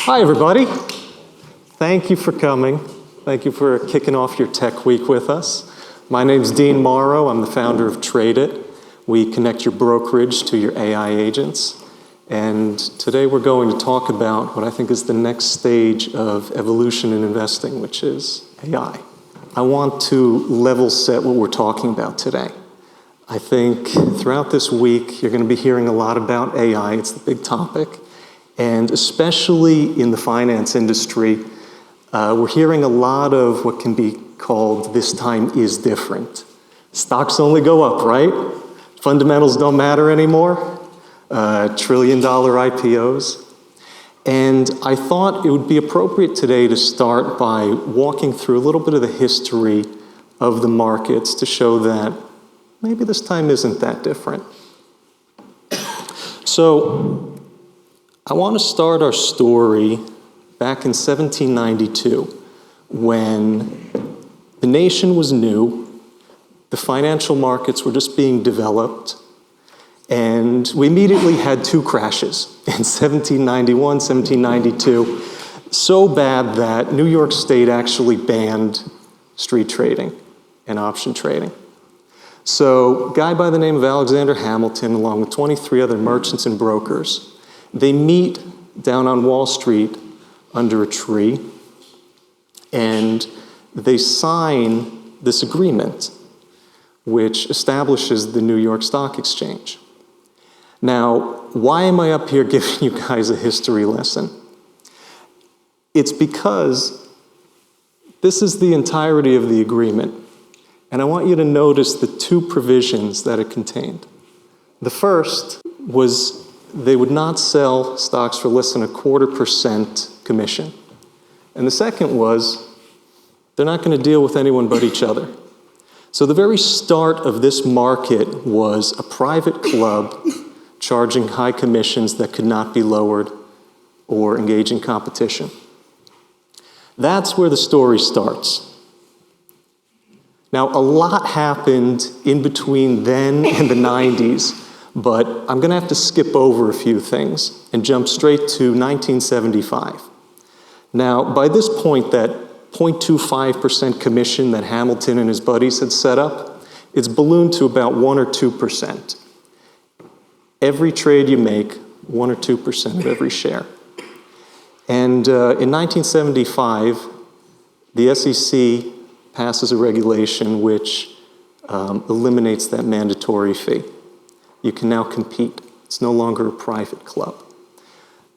Hi, everybody. Thank you for coming. Thank you for kicking off your tech week with us. My name's Dean Mauro. I'm the founder of Tradeit. We connect your brokerage to your AI agents. And today we're going to talk about what I think is the next stage of evolution in investing, which is AI. I want to level set what we're talking about today. I think throughout this week, you're going to be hearing a lot about AI. It's the big topic. And especially in the finance industry, we're hearing a lot of what can be called "this time is different." Stocks only go up, right? Fundamentals don't matter anymore. Trillion-dollar IPOs. And I thought it would be appropriate today to start by walking through a little bit of the history of the markets to show that maybe this time isn't that different. So I want to start our story back in 1792, when the nation was new, the financial markets were just being developed, and we immediately had two crashes in 1791, 1792, so bad that New York State actually banned street trading and option trading. So a guy by the name of Alexander Hamilton, along with 23 other merchants and brokers, they meet down on Wall Street under a tree, and they sign this agreement, which establishes the New York Stock Exchange. Now, why am I up here giving you guys a history lesson? It's because this is the entirety of the agreement, and I want you to notice the two provisions that it contained. The first was they would not sell stocks for less than 0.25% commission. And the second was they're not going to deal with anyone but each other. So the very start of this market was a private club charging high commissions that could not be lowered or engage in competition. That's where the story starts. Now, a lot happened in between then and the 90s, but I'm going to have to skip over a few things and jump straight to 1975. Now, by this point, that 0.25% commission that Hamilton and his buddies had set up, it's ballooned to about 1 or 2%. Every trade you make, 1 or 2% of every share. And in 1975, the SEC passes a regulation which eliminates that mandatory fee. You can now compete. It's no longer a private club.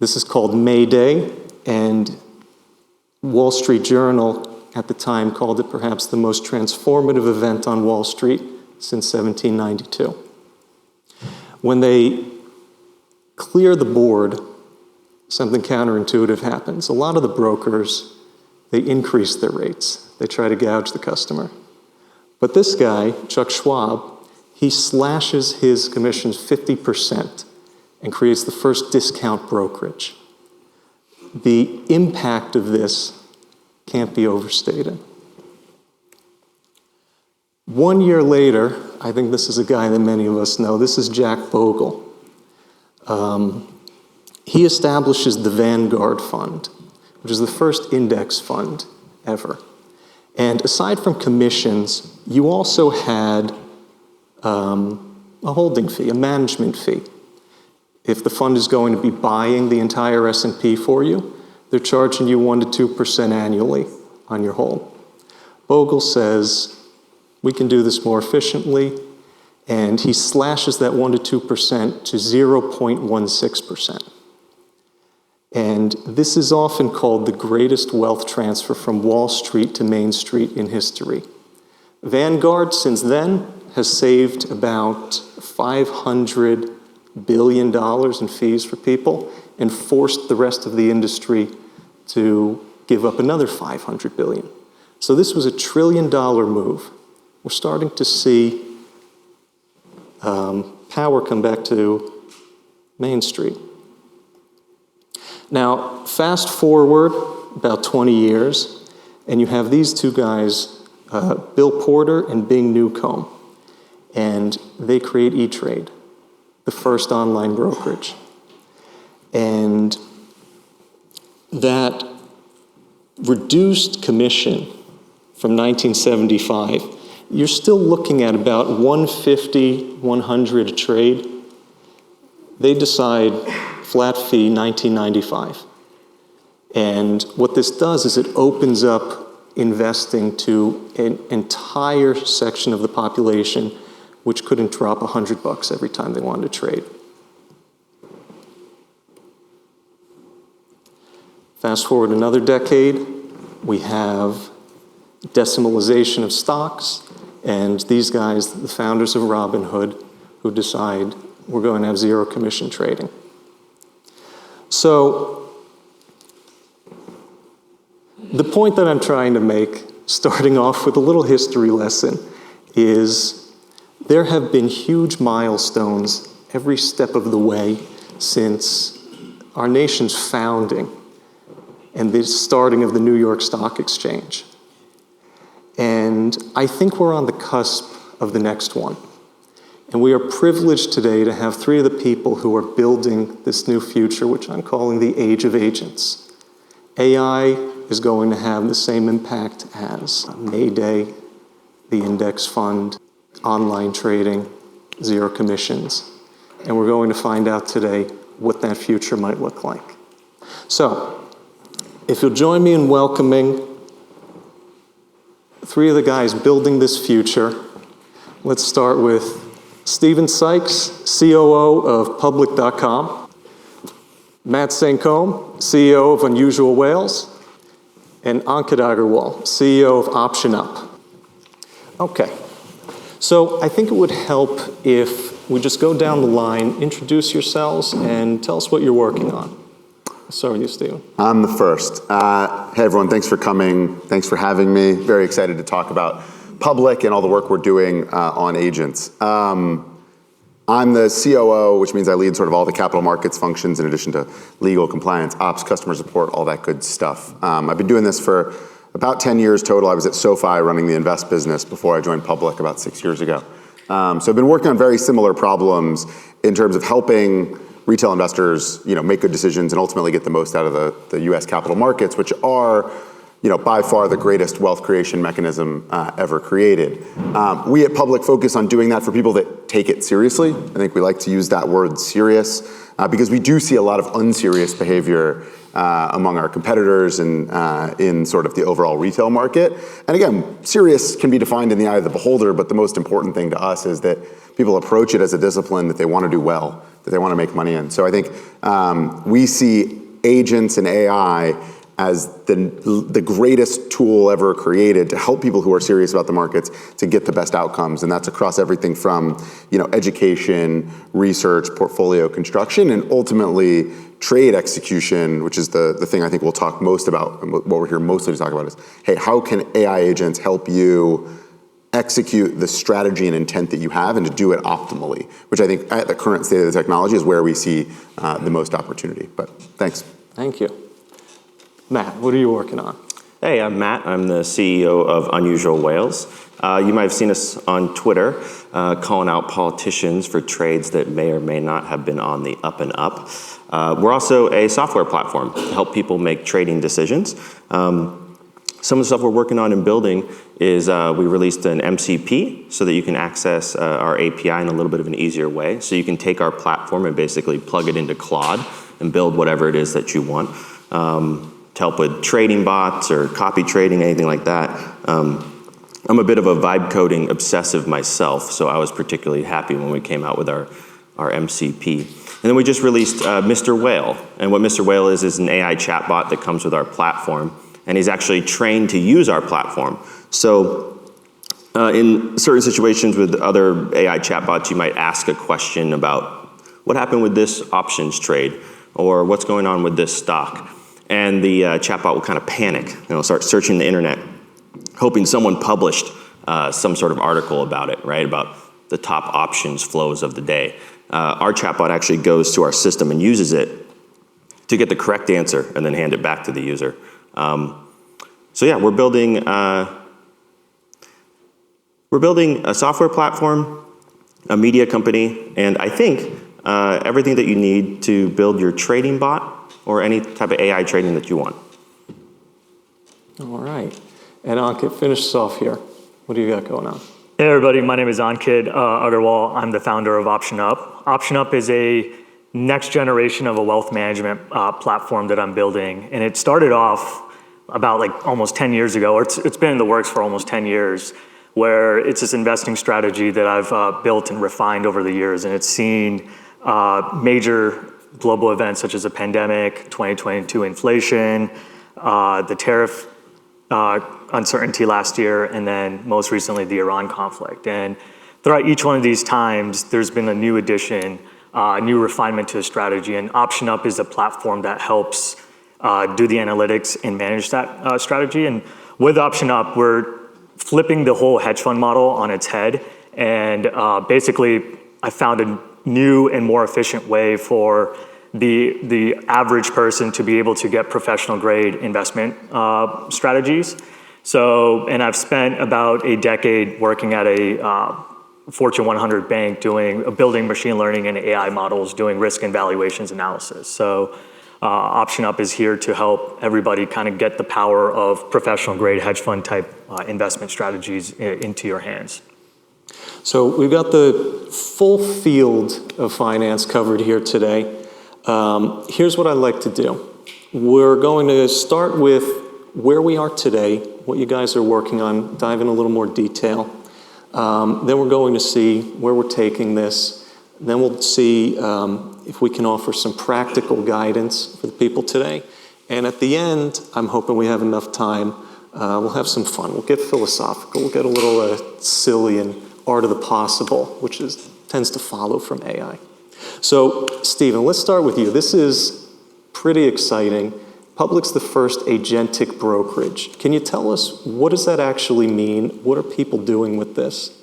This is called May Day, and Wall Street Journal at the time called it perhaps the most transformative event on Wall Street since 1792. When they clear the board, something counterintuitive happens. A lot of the brokers, they increase their rates. They try to gouge the customer. But this guy, Chuck Schwab, he slashes his commissions 50% and creates the first discount brokerage. The impact of this can't be overstated. 1 year later, I think this is a guy that many of us know, this is Jack Bogle. He establishes the Vanguard Fund, which is the first index fund ever. And aside from commissions, you also had a holding fee, a management fee. If the fund is going to be buying the entire S&P for you, they're charging you 1 to 2% annually on your hold. Bogle says, we can do this more efficiently, and he slashes that 1 to 2% to 0.16%. And this is often called the greatest wealth transfer from Wall Street to Main Street in history. Vanguard, since then, has saved about $500 billion in fees for people and forced the rest of the industry to give up another $500 billion. So this was a $1 trillion move. We're starting to see power come back to Main Street. Now, fast forward about 20 years, and you have these two guys, Bill Porter and Bing Newcomb, and they create E-Trade, the first online brokerage. And that reduced commission from 1975, you're still looking at about 150, 100 a trade. They decide flat fee 1995. And what this does is it opens up investing to an entire section of the population which couldn't drop $100 every time they wanted to trade. Fast forward another decade, we have decimalization of stocks, and these guys, the founders of Robinhood, who decide we're going to have zero commission trading. So the point that I'm trying to make, starting off with a little history lesson, is there have been huge milestones every step of the way since our nation's founding and the starting of the New York Stock Exchange. And I think we're on the cusp of the next one. And we are privileged today to have three of the people who are building this new future, which I'm calling the age of agents. AI is going to have the same impact as Mayday, the index fund, online trading, zero commissions. And we're going to find out today what that future might look like. So, if you'll join me in welcoming three of the guys building this future, let's start with Stephen Sikes, COO of Public.com, Matt Saincome, CEO of Unusual Whales, and Ankit Agarwal, CEO of OptionUp. Okay, so I think it would help if we just go down the line, introduce yourselves, and tell us what you're working on. Start with you, Stephen. I'm the first. Hey, everyone, thanks for coming. Thanks for having me. Very excited to talk about Public and all the work we're doing on agents. I'm the COO, which means I lead sort of all the capital markets functions in addition to legal, compliance, ops, customer support, all that good stuff. I've been doing this for about 10 years total. I was at SoFi running the invest business before I joined Public about 6 years ago. So I've been working on very similar problems in terms of helping retail investors, make good decisions and ultimately get the most out of the U.S. capital markets, which are, by far the greatest wealth creation mechanism ever created. We at Public focus on doing that for people that take it seriously. I think we like to use that word serious because we do see a lot of unserious behavior among our competitors and in sort of the overall retail market. And again, serious can be defined in the eye of the beholder, but the most important thing to us is that people approach it as a discipline that they want to do well, that they want to make money in. So I think we see agents and AI as the greatest tool ever created to help people who are serious about the markets to get the best outcomes. And that's across everything from education, research, portfolio construction, and ultimately trade execution, which is the thing I think we'll talk most about. And what we're here mostly to talk about is, hey, how can AI agents help you execute the strategy and intent that you have and to do it optimally, which I think at the current state of the technology is where we see the most opportunity. But thanks. Thank you. Matt, what are you working on? Hey, I'm Matt. I'm the CEO of Unusual Whales. You might have seen us on Twitter calling out politicians for trades that may or may not have been on the up and up. We're also a software platform to help people make trading decisions. Some of the stuff we're working on and building is we released an MCP so that you can access our API in a little bit of an easier way. So you can take our platform and basically plug it into Claude and build whatever it is that you want. To help with trading bots or copy trading, anything like that. I'm a bit of a vibe coding obsessive myself, so I was particularly happy when we came out with our MCP. And then we just released Mr. Weill. And what Mr. Weill is an AI chatbot that comes with our platform. And he's actually trained to use our platform. So in certain situations with other AI chatbots, you might ask a question about what happened with this options trade or what's going on with this stock. And the chatbot will kind of panic, start searching the internet, hoping someone published some sort of article about it, right? About the top options flows of the day. Our chatbot actually goes to our system and uses it to get the correct answer and then hand it back to the user. So yeah, we're building a software platform, a media company, and I think everything that you need to build your trading bot or any type of AI trading that you want. All right. And Ankit, finish us off here. What do you got going on? Hey everybody, my name is Ankit Agarwal. I'm the founder of OptionUp. OptionUp is a next generation of a wealth management platform that I'm building. And it started off about like almost 10 years ago, or it's been in the works for almost 10 years, where it's this investing strategy that I've built and refined over the years. And it's seen major global events such as a pandemic, 2022 inflation, the tariff uncertainty last year, and then most recently the Iran conflict. And throughout each one of these times, there's been a new addition, new refinement to the strategy. And OptionUp is a platform that helps do the analytics and manage that strategy. And with OptionUp, we're flipping the whole hedge fund model on its head. And basically, I found a new and more efficient way for the average person to be able to get professional grade investment strategies. So, and I've spent about a decade working at a Fortune 100 bank building machine learning and AI models, doing risk and valuations analysis. So OptionUp is here to help everybody kind of get the power of professional grade hedge fund type investment strategies into your hands. So we've got the full field of finance covered here today. Here's what I'd like to do. We're going to start with where we are today, what you guys are working on, dive in a little more detail. Then we're going to see where we're taking this. Then we'll see if we can offer some practical guidance for the people today. And at the end, I'm hoping we have enough time. We'll have some fun. We'll get philosophical. We'll get a little silly and art of the possible, which tends to follow from AI. So, Stephen, let's start with you. This is pretty exciting. Public's the first agentic brokerage. Can you tell us, what does that actually mean? What are people doing with this?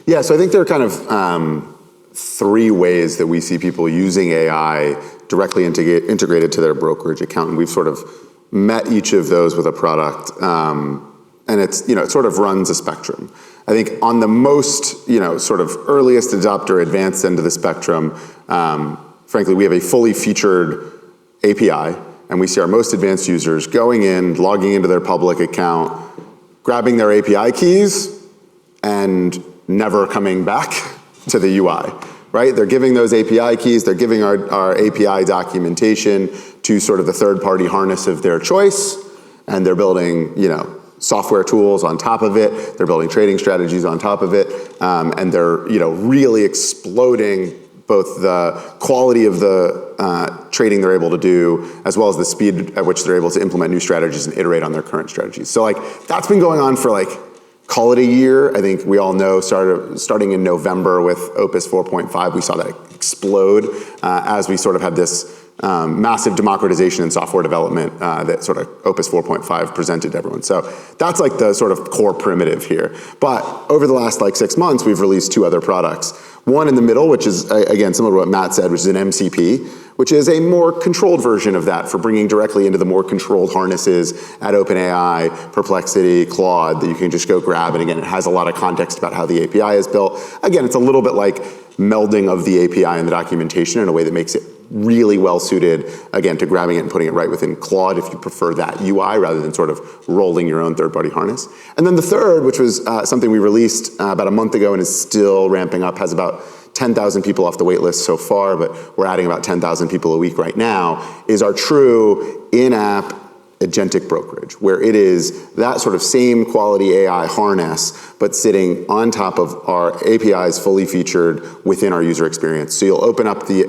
Yeah, so I think there are kind of three ways that we see people using AI directly integrated to their brokerage account. And we've sort of met each of those with a product. And it sort of runs a spectrum. I think on the most, sort of earliest adopter, advanced end of the spectrum, frankly, we have a fully featured API, and we see our most advanced users going in, logging into their public account, grabbing their API keys, and never coming back to the UI, right? They're giving those API keys, they're giving our API documentation to sort of the third-party harness of their choice, and they're building, software tools on top of it. They're building trading strategies on top of it, and they're really exploding both the quality of the trading they're able to do, as well as the speed at which they're able to implement new strategies and iterate on their current strategies. So that's been going on for call it a year. I think we all know starting in November with Opus 4.5, we saw that explode as we sort of had this massive democratization in software development that sort of Opus 4.5 presented to everyone. So that's the sort of core primitive here. But over the last 6 months, we've released two other products. One in the middle, which is, again, similar to what Matt said, which is an MCP, which is a more controlled version of that for bringing directly into the more controlled harnesses at OpenAI, Perplexity, Claude, that you can just go grab. And again, it has a lot of context about how the API is built. Again, it's a little bit like melding of the API and the documentation in a way that makes it really well suited, again, to grabbing it and putting it right within Claude if you prefer that UI rather than sort of rolling your own third-party harness. And then the third, which was something we released about a month ago and is still ramping up, has about 10,000 people off the wait list so far, but we're adding about 10,000 people a week right now, is our true in-app agentic brokerage, where it is that sort of same quality AI harness, but sitting on top of our APIs fully featured within our user experience. So you'll open up the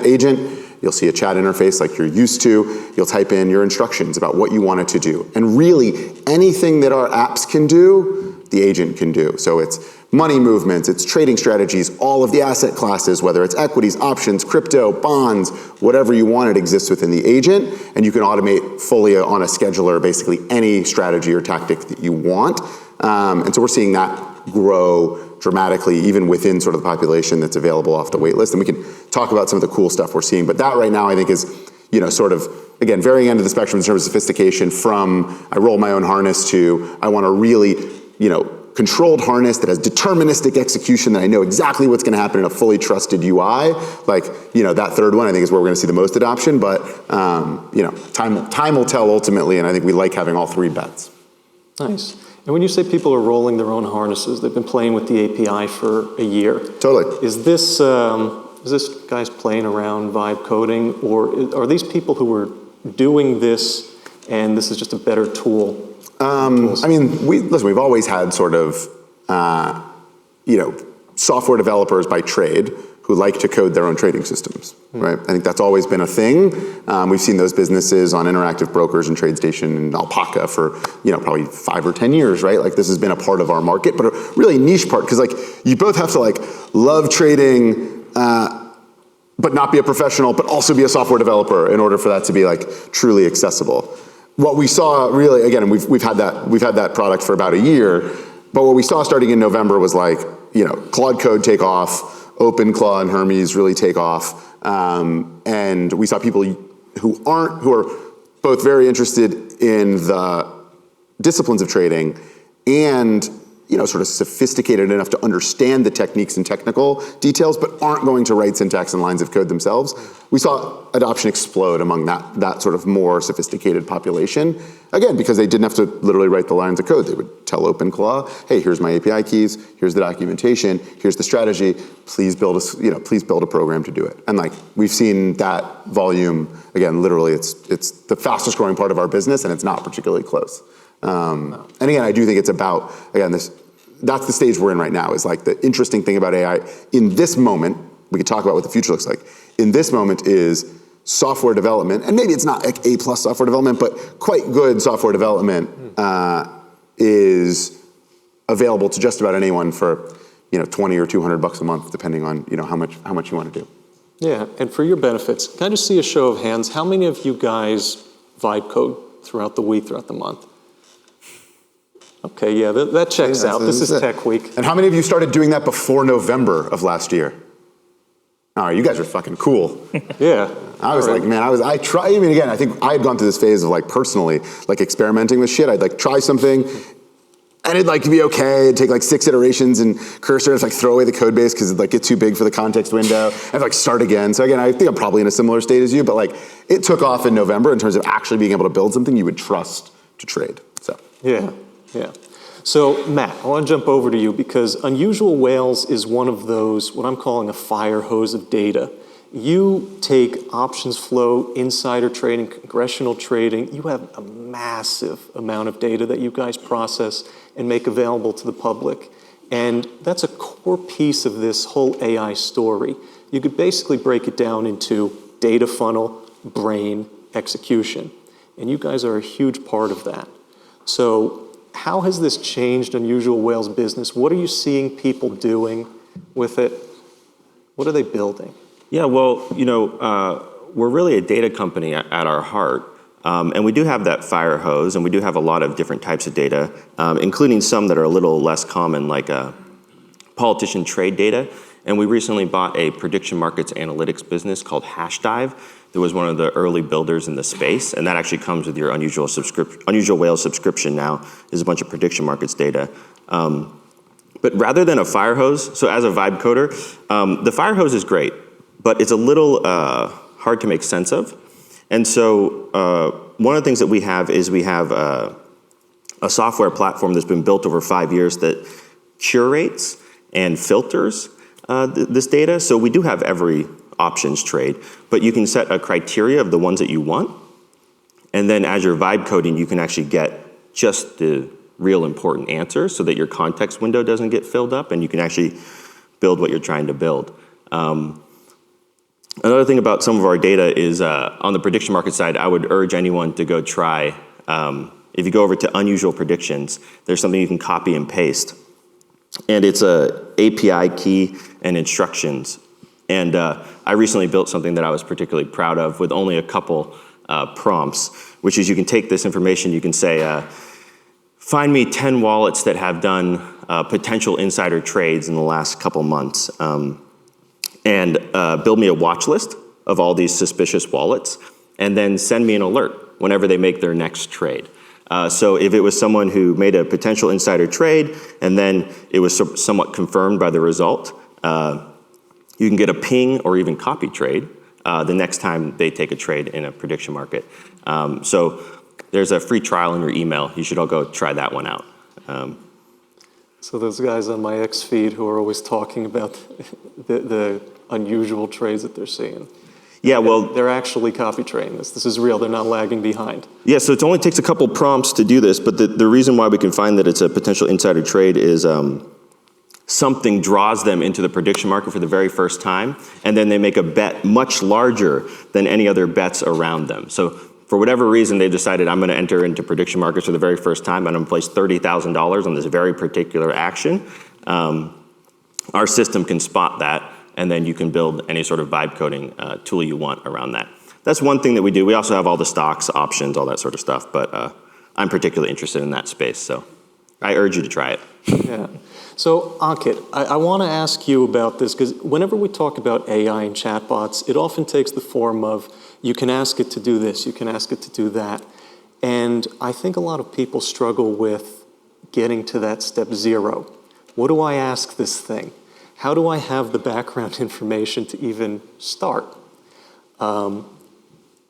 agent, you'll see a chat interface like you're used to, you'll type in your instructions about what you want it to do. And really, anything that our apps can do, the agent can do. So it's money movements, it's trading strategies, all of the asset classes, whether it's equities, options, crypto, bonds, whatever you want, it exists within the agent, and you can automate fully on a scheduler basically any strategy or tactic that you want. And so we're seeing that grow dramatically, even within sort of the population that's available off the wait list. And we can talk about some of the cool stuff we're seeing, but that right now I think is, sort of, again, varying end of the spectrum in terms of sophistication from I roll my own harness to I want to really, controlled harness that has deterministic execution, that I know exactly what's going to happen in a fully trusted UI. Like, that third one I think is where we're going to see the most adoption, but time will tell ultimately, and I think we like having all three bets. Nice. And when you say people are rolling their own harnesses, they've been playing with the API for a year. Totally. Is this guys playing around vibe coding, or are these people who are doing this and this is just a better tool? We've always had sort of, software developers by trade who like to code their own trading systems, right? I think that's always been a thing. We've seen those businesses on Interactive Brokers and TradeStation and Alpaca for, probably 5 or 10 years, right? Like this has been a part of our market, but a really niche part, because you both have to love trading, but not be a professional, but also be a software developer in order for that to be truly accessible. What we saw really, again, we've had that product for about a year, but what we saw starting in November was Claude Code take off, OpenClaw and Hermes really take off, and we saw people who are both very interested in the disciplines of trading and sort of sophisticated enough to understand the techniques and technical details, but aren't going to write syntax and lines of code themselves. We saw adoption explode among that sort of more sophisticated population. Again, because they didn't have to literally write the lines of code. They would tell OpenClaw, hey, here's my API keys, here's the documentation, here's the strategy, please build a program to do it. And we've seen that volume, again, literally it's the fastest growing part of our business, and it's not particularly close. And again, I do think it's about, again, that's the stage we're in right now, is the interesting thing about AI in this moment. We could talk about what the future looks like. In this moment is software development, and maybe it's not A+ software development, but quite good software development is available to just about anyone for $20 or $200 a month, depending on how much you want to do. Yeah, and for your benefits, can I just see a show of hands? How many of you guys vibe code throughout the week, throughout the month? Okay, yeah, that checks out. This is Tech Week. And how many of you started doing that before November of last year? All right, you guys are fucking cool. Yeah. I was again, I think I had gone through this phase of personally, experimenting with shit. I'd try something, and it'd be okay. It'd take 6 iterations and cursor, and it's throw away the code base because it'd get too big for the context window, and start again. So again, I think I'm probably in a similar state as you, but it took off in November in terms of actually being able to build something you would trust to trade. So yeah. So Matt, I want to jump over to you because Unusual Whales is one of those, what I'm calling a fire hose of data. You take options flow, insider trading, congressional trading. You have a massive amount of data that you guys process and make available to the public. And that's a core piece of this whole AI story. You could basically break it down into data funnel, brain, execution. And you guys are a huge part of that. So how has this changed Unusual Whales' business? What are you seeing people doing with it? What are they building? Yeah, well, we're really a data company at our heart. And we do have that fire hose, and we do have a lot of different types of data, including some that are a little less common, like politician trade data. And we recently bought a prediction markets analytics business called Hashdive. That was one of the early builders in the space, and that actually comes with your Unusual Whales subscription now, is a bunch of prediction markets data. But rather than a fire hose, so as a vibe coder, the fire hose is great, but it's a little hard to make sense of. And so one of the things that we have is a software platform that's been built over 5 years that curates and filters this data. So we do have every options trade, but you can set a criteria of the ones that you want. And then as you're vibe coding, you can actually get just the real important answers so that your context window doesn't get filled up and you can actually build what you're trying to build. Another thing about some of our data is on the prediction market side, I would urge anyone to go try, if you go over to Unusual Predictions, there's something you can copy and paste. And it's a API key and instructions. And I recently built something that I was particularly proud of with only a couple prompts, which is you can take this information, you can say, find me 10 wallets that have done potential insider trades in the last couple months, and build me a watch list of all these suspicious wallets, and then send me an alert whenever they make their next trade. So if it was someone who made a potential insider trade and then it was somewhat confirmed by the result, you can get a ping or even copy trade the next time they take a trade in a prediction market. So there's a free trial in your email. You should all go try that one out. So those guys on my X feed who are always talking about the unusual trades that they're seeing. Yeah, well, they're actually copy trading this. This is real. They're not lagging behind. Yeah, so it only takes a couple prompts to do this, but the reason why we can find that it's a potential insider trade is something draws them into the prediction market for the very first time, and then they make a bet much larger than any other bets around them. So for whatever reason, they decided, I'm going to enter into prediction markets for the very first time, and I'm going to place $30,000 on this very particular action. Our system can spot that, and then you can build any sort of vibe coding tool you want around that. That's one thing that we do. We also have all the stocks, options, all that sort of stuff, but I'm particularly interested in that space, so I urge you to try it. Yeah. So Ankit, I want to ask you about this, because whenever we talk about AI and chatbots, it often takes the form of, you can ask it to do this, you can ask it to do that. And I think a lot of people struggle with getting to that step zero. What do I ask this thing? How do I have the background information to even start?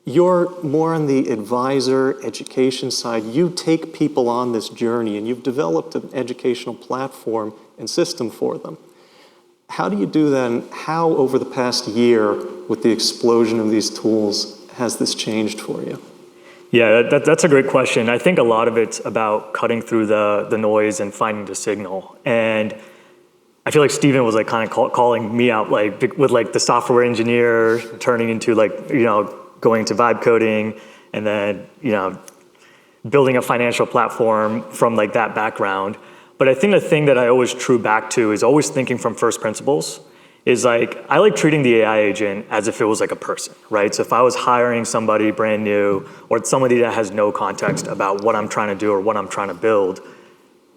You're more on the advisor, education side. You take people on this journey, and you've developed an educational platform and system for them. How do you do that, and how, over the past year, with the explosion of these tools, has this changed for you? Yeah, that's a great question. I think a lot of it's about cutting through the noise and finding the signal. And I feel like Stephen was like kind of calling me out, like with like the software engineer turning into like, going into vibe coding, and then, building a financial platform from like that background. But I think the thing that I always true back to is always thinking from first principles. Is like, I like treating the AI agent as if it was like a person, right? So if I was hiring somebody brand new, or somebody that has no context about what I'm trying to do or what I'm trying to build,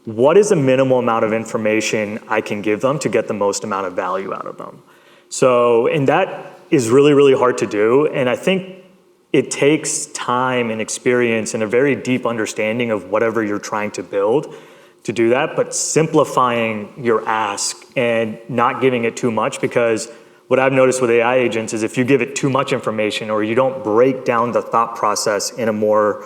what is the minimal amount of information I can give them to get the most amount of value out of them? So, and that is really, really hard to do. And I think it takes time and experience and a very deep understanding of whatever you're trying to build to do that, but simplifying your ask and not giving it too much, because what I've noticed with AI agents is if you give it too much information or you don't break down the thought process in a more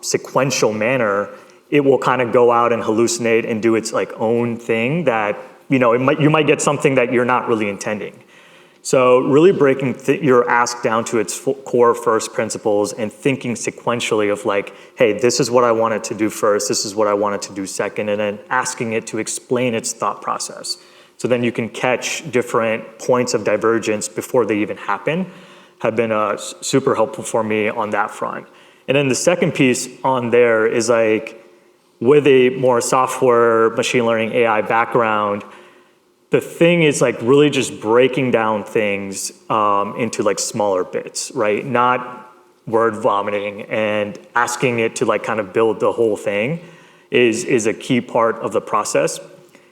sequential manner, it will kind of go out and hallucinate and do its like own thing that, you might get something that you're not really intending. So really breaking your ask down to its core first principles and thinking sequentially of like, hey, this is what I want it to do first, this is what I want it to do second, and then asking it to explain its thought process. So then you can catch different points of divergence before they even happen, have been super helpful for me on that front. And then the second piece on there is like, with a more software, machine learning, AI background, the thing is like really just breaking down things into like smaller bits, right? Not word vomiting, and asking it to like kind of build the whole thing is a key part of the process.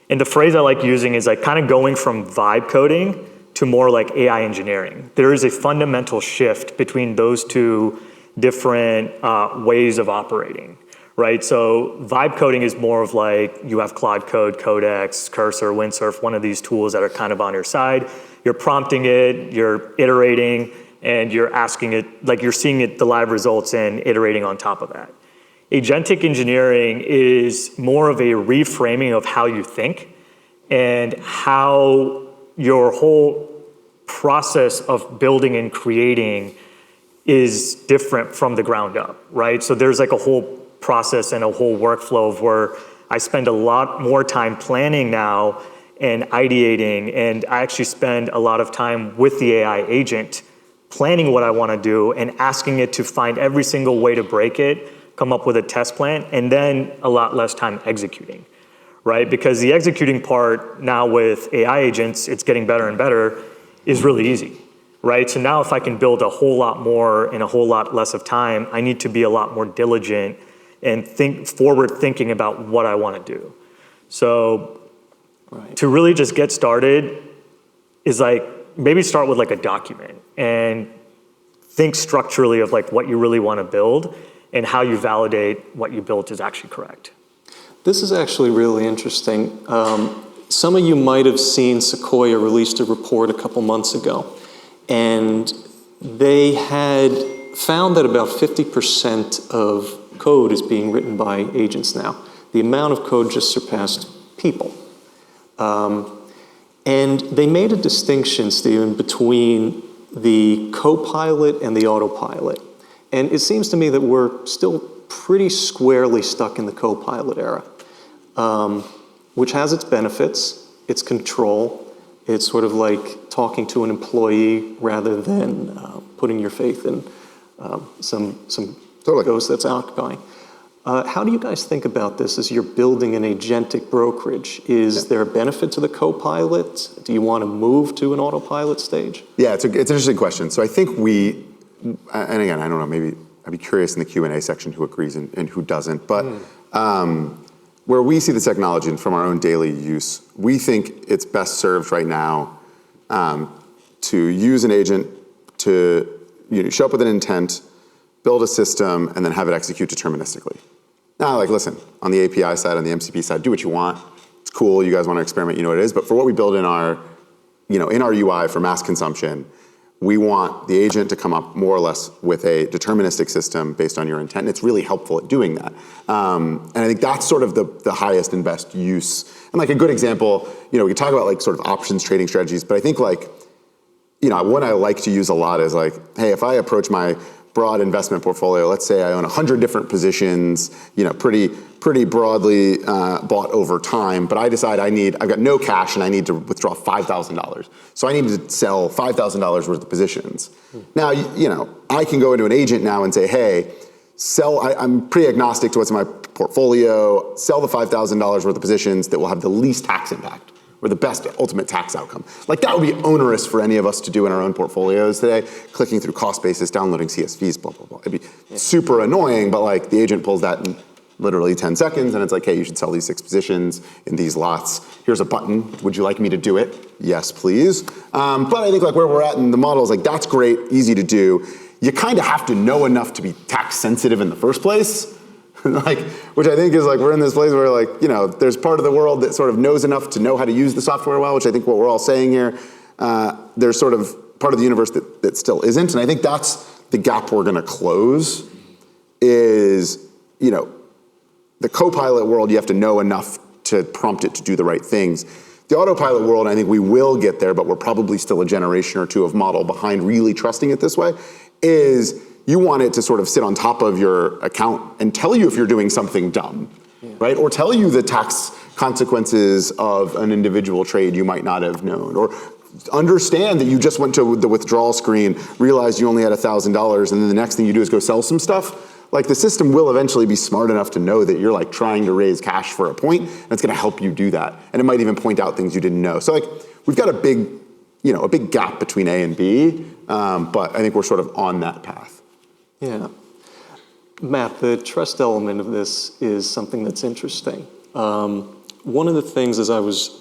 And the phrase I like using is like kind of going from vibe coding to more like AI engineering. There is a fundamental shift between those two different ways of operating. Right, so vibe coding is more of like, you have Claude Code, Codex, Cursor, Windsurf, one of these tools that are kind of on your side. You're prompting it, you're iterating, and you're asking it, like you're seeing it, the live results, and iterating on top of that. Agentic engineering is more of a reframing of how you think and how your whole process of building and creating is different from the ground up, right? So there's like a whole process and a whole workflow of where I spend a lot more time planning now and ideating, and I actually spend a lot of time with the AI agent planning what I want to do and asking it to find every single way to break it, come up with a test plan, and then a lot less time executing, right? Because the executing part now with AI agents, it's getting better and better, is really easy, right? So now if I can build a whole lot more in a whole lot less of time, I need to be a lot more diligent and think forward thinking about what I want to do. So to really just get started is like, maybe start with like a document and think structurally of like what you really want to build, and how you validate what you built is actually correct. This is actually really interesting. Some of you might have seen Sequoia released a report a couple months ago, and they had found that about 50% of code is being written by agents now. The amount of code just surpassed people. And they made a distinction, Stephen, between the co-pilot and the autopilot. And it seems to me that we're still pretty squarely stuck in the co-pilot era, which has its benefits, its control. It's sort of like talking to an employee rather than putting your faith in some Totally. ghost that's outgoing. How do you guys think about this as you're building an agentic brokerage? Is there a benefit to the co-pilot? Do you want to move to an autopilot stage? Yeah, it's an interesting question. So I think and again, I don't know, maybe I'd be curious in the Q&A section who agrees and who doesn't, but where we see the technology and from our own daily use, we think it's best served right now to use an agent to show up with an intent, build a system, and then have it execute deterministically. Now, listen, on the API side, on the MCP side, do what you want. It's cool. You guys want to experiment, you know what it is. But for what we build in our UI for mass consumption, we want the agent to come up more or less with a deterministic system based on your intent. And it's really helpful at doing that. And I think that's sort of the highest and best use. And a good example, we can talk about sort of options trading strategies, but I think one I like to use a lot is hey, if I approach my broad investment portfolio, let's say I own 100 different positions, pretty broadly bought over time, but I decide I've got no cash and I need to withdraw $5,000. So I need to sell $5,000 worth of positions. Now, I can go into an agent now and say, hey, I'm pretty agnostic to what's in my portfolio, sell the $5,000 worth of positions that will have the least tax impact, or the best ultimate tax outcome. That would be onerous for any of us to do in our own portfolios today, clicking through cost basis, downloading CSVs, blah, blah, blah. It'd be super annoying, but the agent pulls that in literally 10 seconds, and it's hey, you should sell these 6 positions in these lots. Here's a button. Would you like me to do it? Yes, please. But I think where we're at in the model is that's great, easy to do. You kind of have to know enough to be tax sensitive in the first place. Which I think is we're in this place where there's part of the world that sort of knows enough to know how to use the software well, which I think what we're all saying here. There's sort of part of the universe that still isn't. And I think that's the gap we're going to close is, the co-pilot world, you have to know enough to prompt it to do the right things. The autopilot world, I think we will get there, but we're probably still a generation or two of model behind really trusting it this way, is you want it to sort of sit on top of your account and tell you if you're doing something dumb, right? Or tell you the tax consequences of an individual trade you might not have known. Or understand that you just went to the withdrawal screen, realized you only had $1,000, and then the next thing you do is go sell some stuff. The system will eventually be smart enough to know that you're trying to raise cash for a point, and it's going to help you do that. And it might even point out things you didn't know. So we've got a big gap between A and B, but I think we're sort of on that path. Yeah. Matt, the trust element of this is something that's interesting. One of the things as I was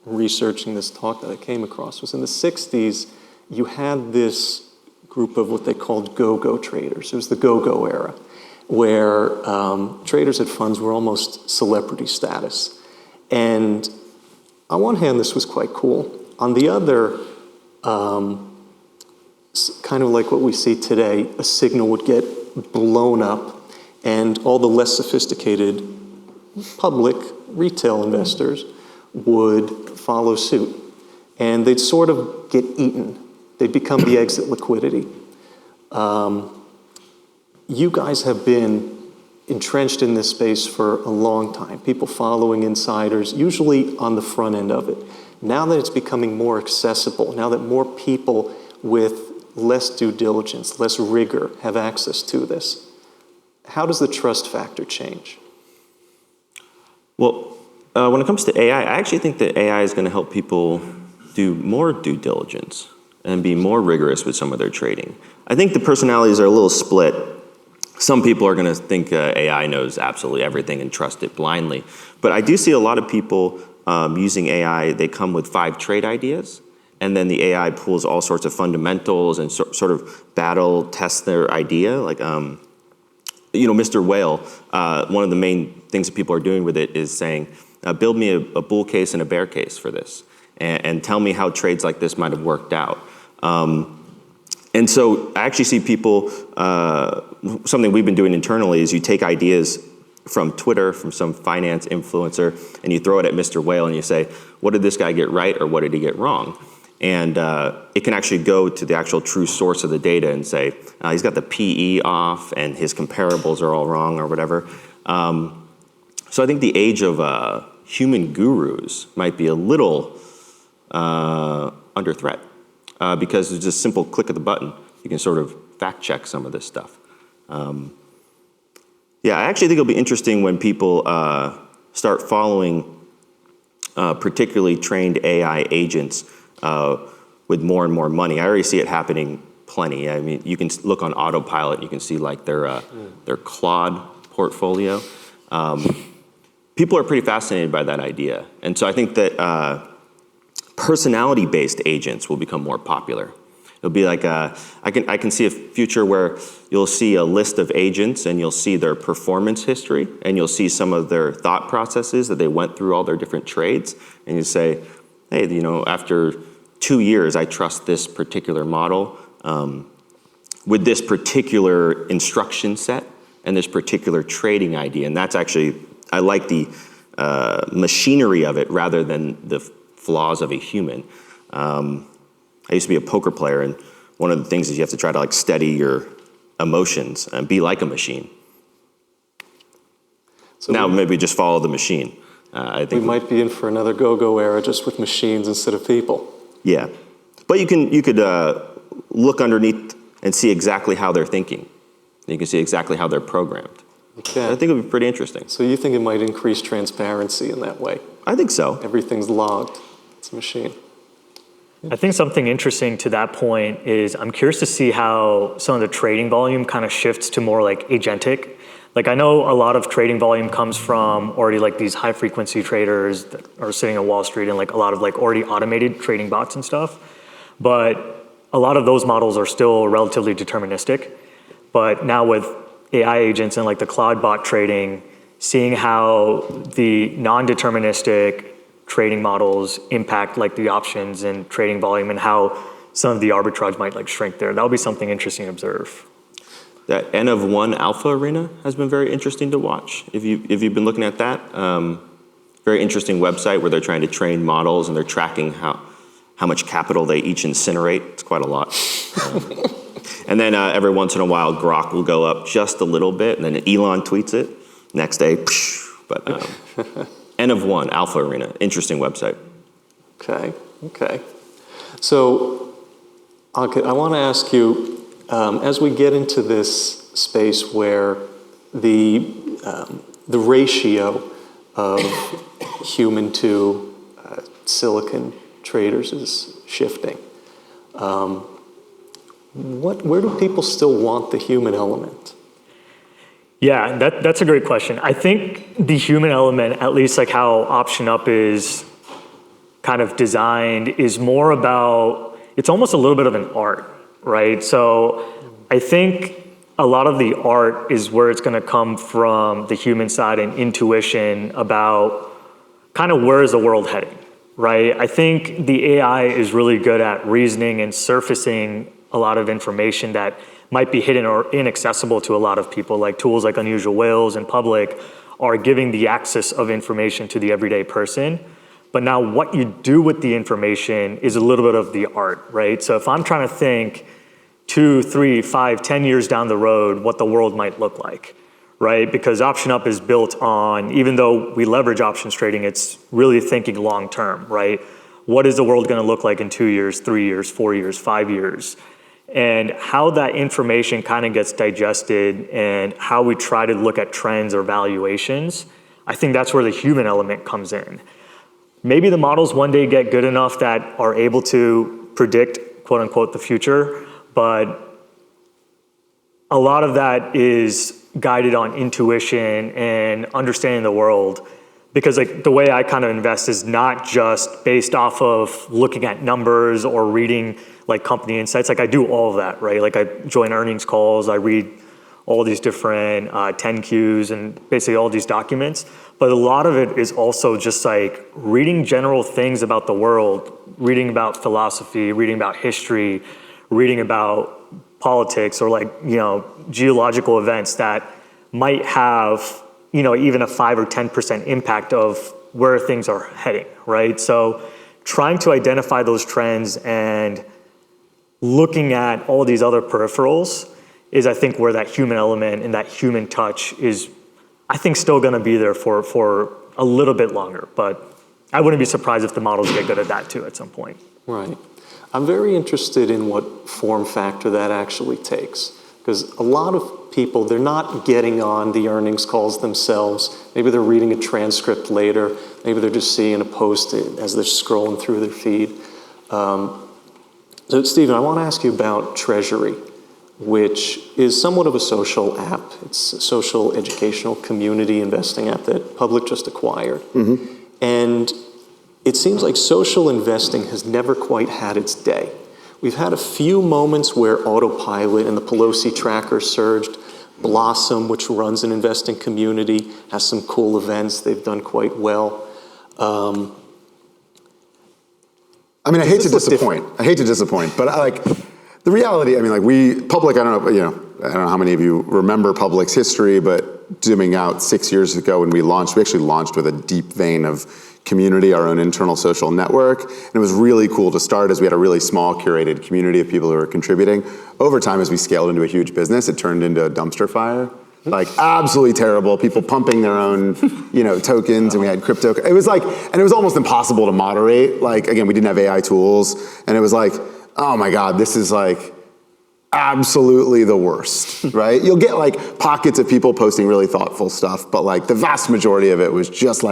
researching this talk that I came across was in the 60s, you had this group of what they called go-go traders. It was the go-go era, where traders at funds were almost celebrity status. And on one hand, this was quite cool. On the other, kind of like what we see today, a signal would get blown up and all the less sophisticated public retail investors would follow suit. And they'd sort of get eaten. They'd become the exit liquidity. You guys have been entrenched in this space for a long time, people following insiders, usually on the front end of it. Now that it's becoming more accessible, now that more people with less due diligence, less rigor have access to this, how does the trust factor change? Well, when it comes to AI, I actually think that AI is going to help people do more due diligence and be more rigorous with some of their trading. I think the personalities are a little split. Some people are going to think AI knows absolutely everything and trust it blindly. But I do see a lot of people using AI. They come with 5 trade ideas, and then the AI pulls all sorts of fundamentals and sort of battle test their idea. Mr. Weill, one of the main things that people are doing with it is saying, build me a bull case and a bear case for this, and tell me how trades like this might have worked out. And so I actually see people, something we've been doing internally is you take ideas from Twitter, from some finance influencer, and you throw it at Mr. Weill and you say, what did this guy get right or what did he get wrong? And it can actually go to the actual true source of the data and say, he's got the PE off and his comparables are all wrong or whatever. So I think the age of human gurus might be a little under threat. Because there's just a simple click of the button. You can sort of fact check some of this stuff. I actually think it'll be interesting when people start following particularly trained AI agents with more and more money. I already see it happening plenty. I mean, you can look on autopilot, you can see like their Claude portfolio. People are pretty fascinated by that idea. And so I think that personality-based agents will become more popular. It'll be like I can see a future where you'll see a list of agents and you'll see their performance history and you'll see some of their thought processes that they went through all their different trades, and you say, hey, after 2 years, I trust this particular model with this particular instruction set and this particular trading idea. And that's actually, I like the machinery of it rather than the flaws of a human. I used to be a poker player, and one of the things is you have to try to steady your emotions and be like a machine. So now maybe just follow the machine. I think we might be in for another go-go era just with machines instead of people. Yeah, but you could look underneath and see exactly how they're thinking. You can see exactly how they're programmed. Okay. I think it would be pretty interesting. So you think it might increase transparency in that way? I think so. Everything's logged. It's a machine. I think something interesting to that point is I'm curious to see how some of the trading volume kind of shifts to more like agentic. Like I know a lot of trading volume comes from already like these high frequency traders that are sitting on Wall Street and like a lot of like already automated trading bots and stuff. But a lot of those models are still relatively deterministic. But now with AI agents and like the cloud bot trading, seeing how the non-deterministic trading models impact like the options and trading volume and how some of the arbitrage might like shrink there. That'll be something interesting to observe. That N of 1 alpha arena has been very interesting to watch. If you've been looking at that, very interesting website where they're trying to train models and they're tracking how much capital they each incinerate. It's quite a lot. And then every once in a while, Grok will go up just a little bit, and then Elon tweets it. Next day, psh, but N of 1 alpha arena, interesting website. Okay. So, Ankit, I want to ask you, as we get into this space where the ratio of human to silicon traders is shifting, where do people still want the human element? Yeah, that's a great question. I think the human element, at least like how OptionUp is kind of designed, is more about, it's almost a little bit of an art, right? So I think a lot of the art is where it's going to come from the human side and intuition about kind of where is the world heading, right? I think the AI is really good at reasoning and surfacing a lot of information that might be hidden or inaccessible to a lot of people, like tools like Unusual Whales and Public are giving the access of information to the everyday person. But now what you do with the information is a little bit of the art, right? So if I'm trying to think 2, 3, 5, 10 years down the road, what the world might look like, right? Because OptionUp is built on, even though we leverage options trading, it's really thinking long-term, right? What is the world gonna look like in 2 years, 3 years, 4 years, 5 years? And how that information kind of gets digested and how we try to look at trends or valuations, I think that's where the human element comes in. Maybe the models one day get good enough that are able to predict, quote unquote, the future, but a lot of that is guided on intuition and understanding the world. Because like the way I kind of invest is not just based off of looking at numbers or reading like company insights. Like I do all of that, right? Like I join earnings calls, I read all these different 10Qs and basically all these documents. But a lot of it is also just like reading general things about the world, reading about philosophy, reading about history, reading about politics, or like, geological events that might have, even a 5 or 10% impact of where things are heading, right? So trying to identify those trends and looking at all these other peripherals is, I think, where that human element and that human touch is, I think, still going to be there for a little bit longer. But I wouldn't be surprised if the models get good at that too at some point. Right. I'm very interested in what form factor that actually takes, because a lot of people, they're not getting on the earnings calls themselves. Maybe they're reading a transcript later. Maybe they're just seeing a post as they're scrolling through their feed. So, Stephen, I want to ask you about Treasury, which is somewhat of a social app. It's a social educational community investing app that Public just acquired. Mm-hmm. And it seems like social investing has never quite had its day. We've had a few moments where Autopilot and the Pelosi tracker surged. Blossom, which runs an investing community, has some cool events. They've done quite well. I hate to disappoint, but the reality. Public. I don't know how many of you remember Public's history, but zooming out 6 years ago when we actually launched with a deep vein of community, our own internal social network. And it was really cool to start as we had a really small curated community of people who were contributing. Over time, as we scaled into a huge business, it turned into a dumpster fire. Absolutely terrible. People pumping their own, tokens, and we had crypto. It was and it was almost impossible to moderate. Again, we didn't have AI tools, and it was oh my God, this is absolutely the worst, right? You'll get pockets of people posting really thoughtful stuff, but the vast majority of it was just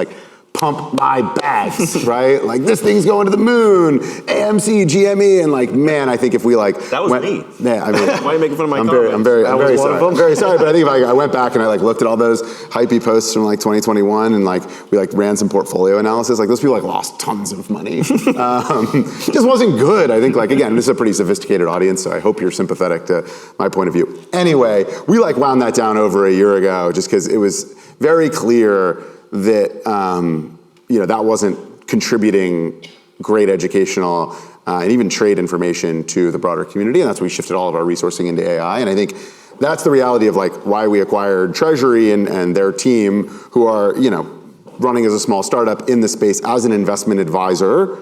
pump my bags, right? This thing's going to the moon, AMC, GME, and man, I think if we that was me. Yeah, why are you making fun of my comments? I'm very sorry. I'm very sorry, but I think if I went back and I looked at all those hypey posts from 2021 and we ran some portfolio analysis, those people lost tons of money. Just wasn't good. I think again, this is a pretty sophisticated audience, so I hope you're sympathetic to my point of view. Anyway, we wound that down over a year ago just because it was very clear that that wasn't contributing great educational and even trade information to the broader community, and that's why we shifted all of our resourcing into AI. And I think that's the reality of why we acquired Treasury and their team, who are running as a small startup in the space as an investment advisor.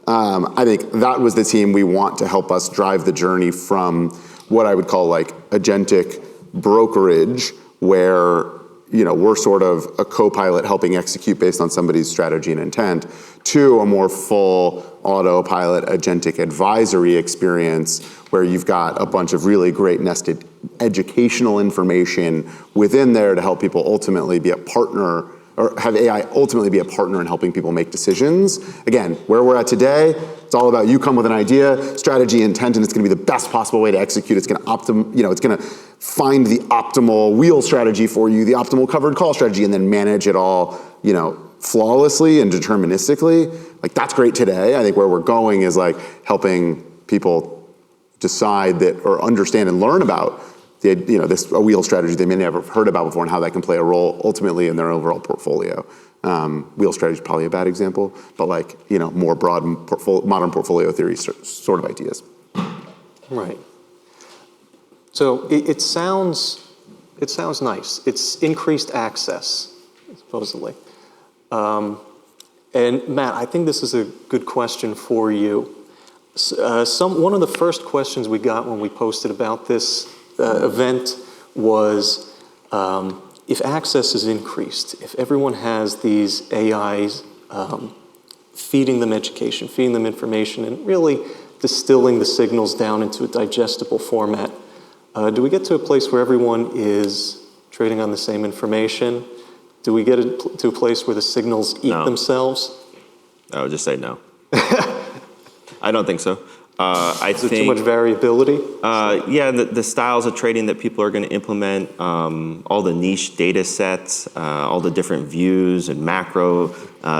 I think that was the team we want to help us drive the journey from what I would call agentic brokerage, where we're sort of a co-pilot helping execute based on somebody's strategy and intent, to a more full autopilot agentic advisory experience where you've got a bunch of really great nested educational information within there to help people ultimately be a partner, or have AI ultimately be a partner in helping people make decisions. Again, where we're at today, it's all about you come with an idea, strategy, intent, and it's going to be the best possible way to execute. It's going to it's going to find the optimal wheel strategy for you, the optimal covered call strategy, and then manage it all, flawlessly and deterministically. That's great today. I think where we're going is helping people decide that, or understand and learn about a wheel strategy they may never have heard about before, and how that can play a role ultimately in their overall portfolio. Wheel strategy is probably a bad example, but more broad modern portfolio theory sort of ideas. Right. So it sounds nice. It's increased access, supposedly. And Matt, I think this is a good question for you. One of the first questions we got when we posted about this event was, if access is increased, if everyone has these AIs feeding them education, feeding them information, and really distilling the signals down into a digestible format, do we get to a place where everyone is trading on the same information? Do we get to a place where the signals eat themselves? I would just say no. I don't think so. Is there too much variability? Yeah, the styles of trading that people are going to implement, all the niche data sets, all the different views and macro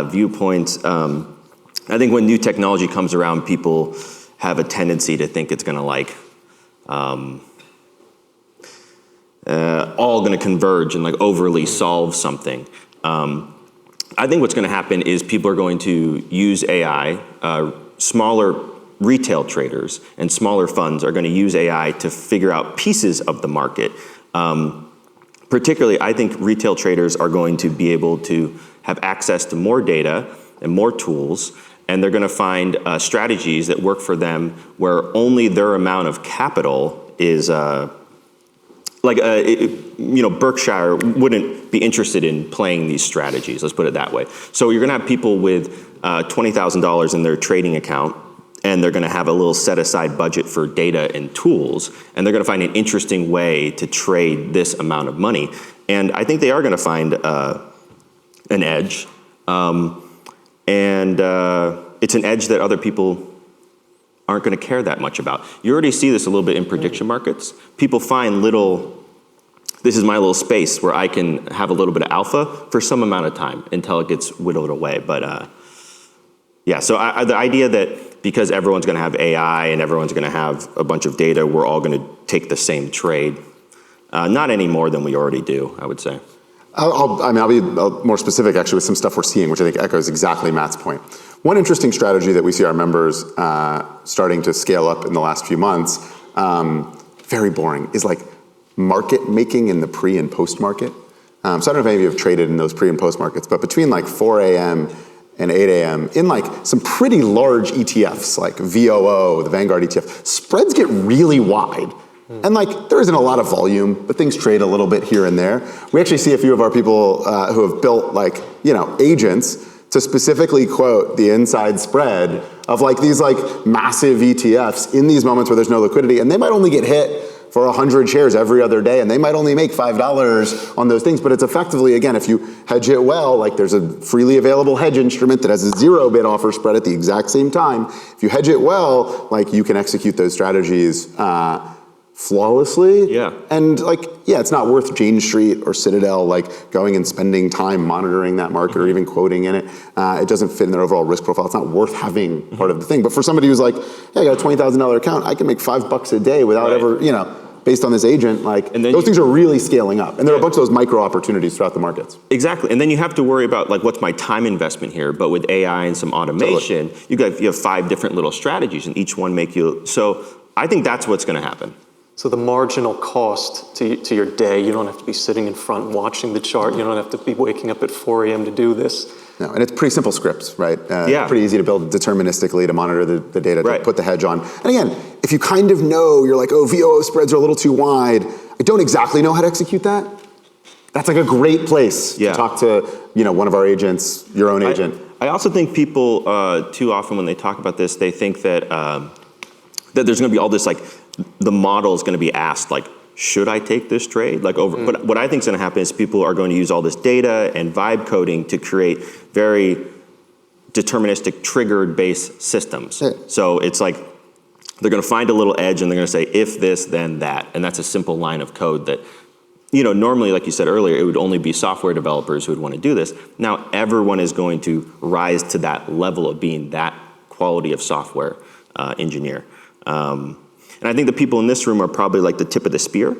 viewpoints. I think when new technology comes around, people have a tendency to think it's going to all going to converge and like overly solve something. I think what's going to happen is people are going to use AI. Smaller retail traders and smaller funds are going to use AI to figure out pieces of the market. Particularly, I think retail traders are going to be able to have access to more data and more tools, and they're going to find strategies that work for them where only their amount of capital is Berkshire wouldn't be interested in playing these strategies, let's put it that way. So you're gonna have people with $20,000 in their trading account, and they're gonna have a little set aside budget for data and tools, and they're gonna find an interesting way to trade this amount of money. And I think they are gonna find an edge. It's an edge that other people aren't going to care that much about. You already see this a little bit in prediction markets. People find this is my little space where I can have a little bit of alpha for some amount of time until it gets whittled away. But so the idea that because everyone's going to have AI and everyone's going to have a bunch of data, we're all going to take the same trade. Not any more than we already do, I would say. I'll be more specific actually with some stuff we're seeing, which I think echoes exactly Matt's point. One interesting strategy that we see our members starting to scale up in the last few months, very boring, is like market making in the pre and post market. So I don't know if any of you have traded in those pre and post markets, but between like 4 a.m. and 8 a.m. in like some pretty large ETFs like VOO, the Vanguard ETF, spreads get really wide. And like, there isn't a lot of volume, but things trade a little bit here and there. We actually see a few of our people who have built agents to specifically quote the inside spread of like these like massive ETFs in these moments where there's no liquidity, and they might only get hit for 100 shares every other day, and they might only make $5 on those things, but it's effectively, again, if you hedge it well, like there's a freely available hedge instrument that has a 0 bid offer spread at the exact same time. If you hedge it well, like you can execute those strategies flawlessly. Yeah. And it's not worth Jane Street or Citadel going and spending time monitoring that market or even quoting in it. It doesn't fit in their overall risk profile. It's not worth having part of the thing. But for somebody who's like, hey, I got a $20,000 account, I can make $5 a day without ever, based on this agent, those things are really scaling up. And there are a bunch of those micro opportunities throughout the markets. Exactly. And then you have to worry about what's my time investment here, but with AI and some automation, totally. you have 5 different little strategies and each one make you, so I think that's what's gonna happen. So the marginal cost to your day, you don't have to be sitting in front and watching the chart. You don't have to be waking up at 4 a.m. to do this. No, and it's pretty simple scripts, right? Yeah. Pretty easy to build deterministically to monitor the data, right. to put the hedge on. And again, if you kind of know, you're like, oh, VOO spreads are a little too wide. I don't exactly know how to execute that. That's like a great place to talk to, one of our agents, your own agent. I also think people too often when they talk about this, they think that that there's going to be all this the model is going to be asked should I take this trade? But what I think is going to happen is people are going to use all this data and vibe coding to create very deterministic triggered based systems. Yeah. So it's they're going to find a little edge and they're going to say if this then that, and that's a simple line of code that normally, like you said earlier, it would only be software developers who would want to do this. Now everyone is going to rise to that level of being that quality of software engineer. And I think the people in this room are probably the tip of the spear.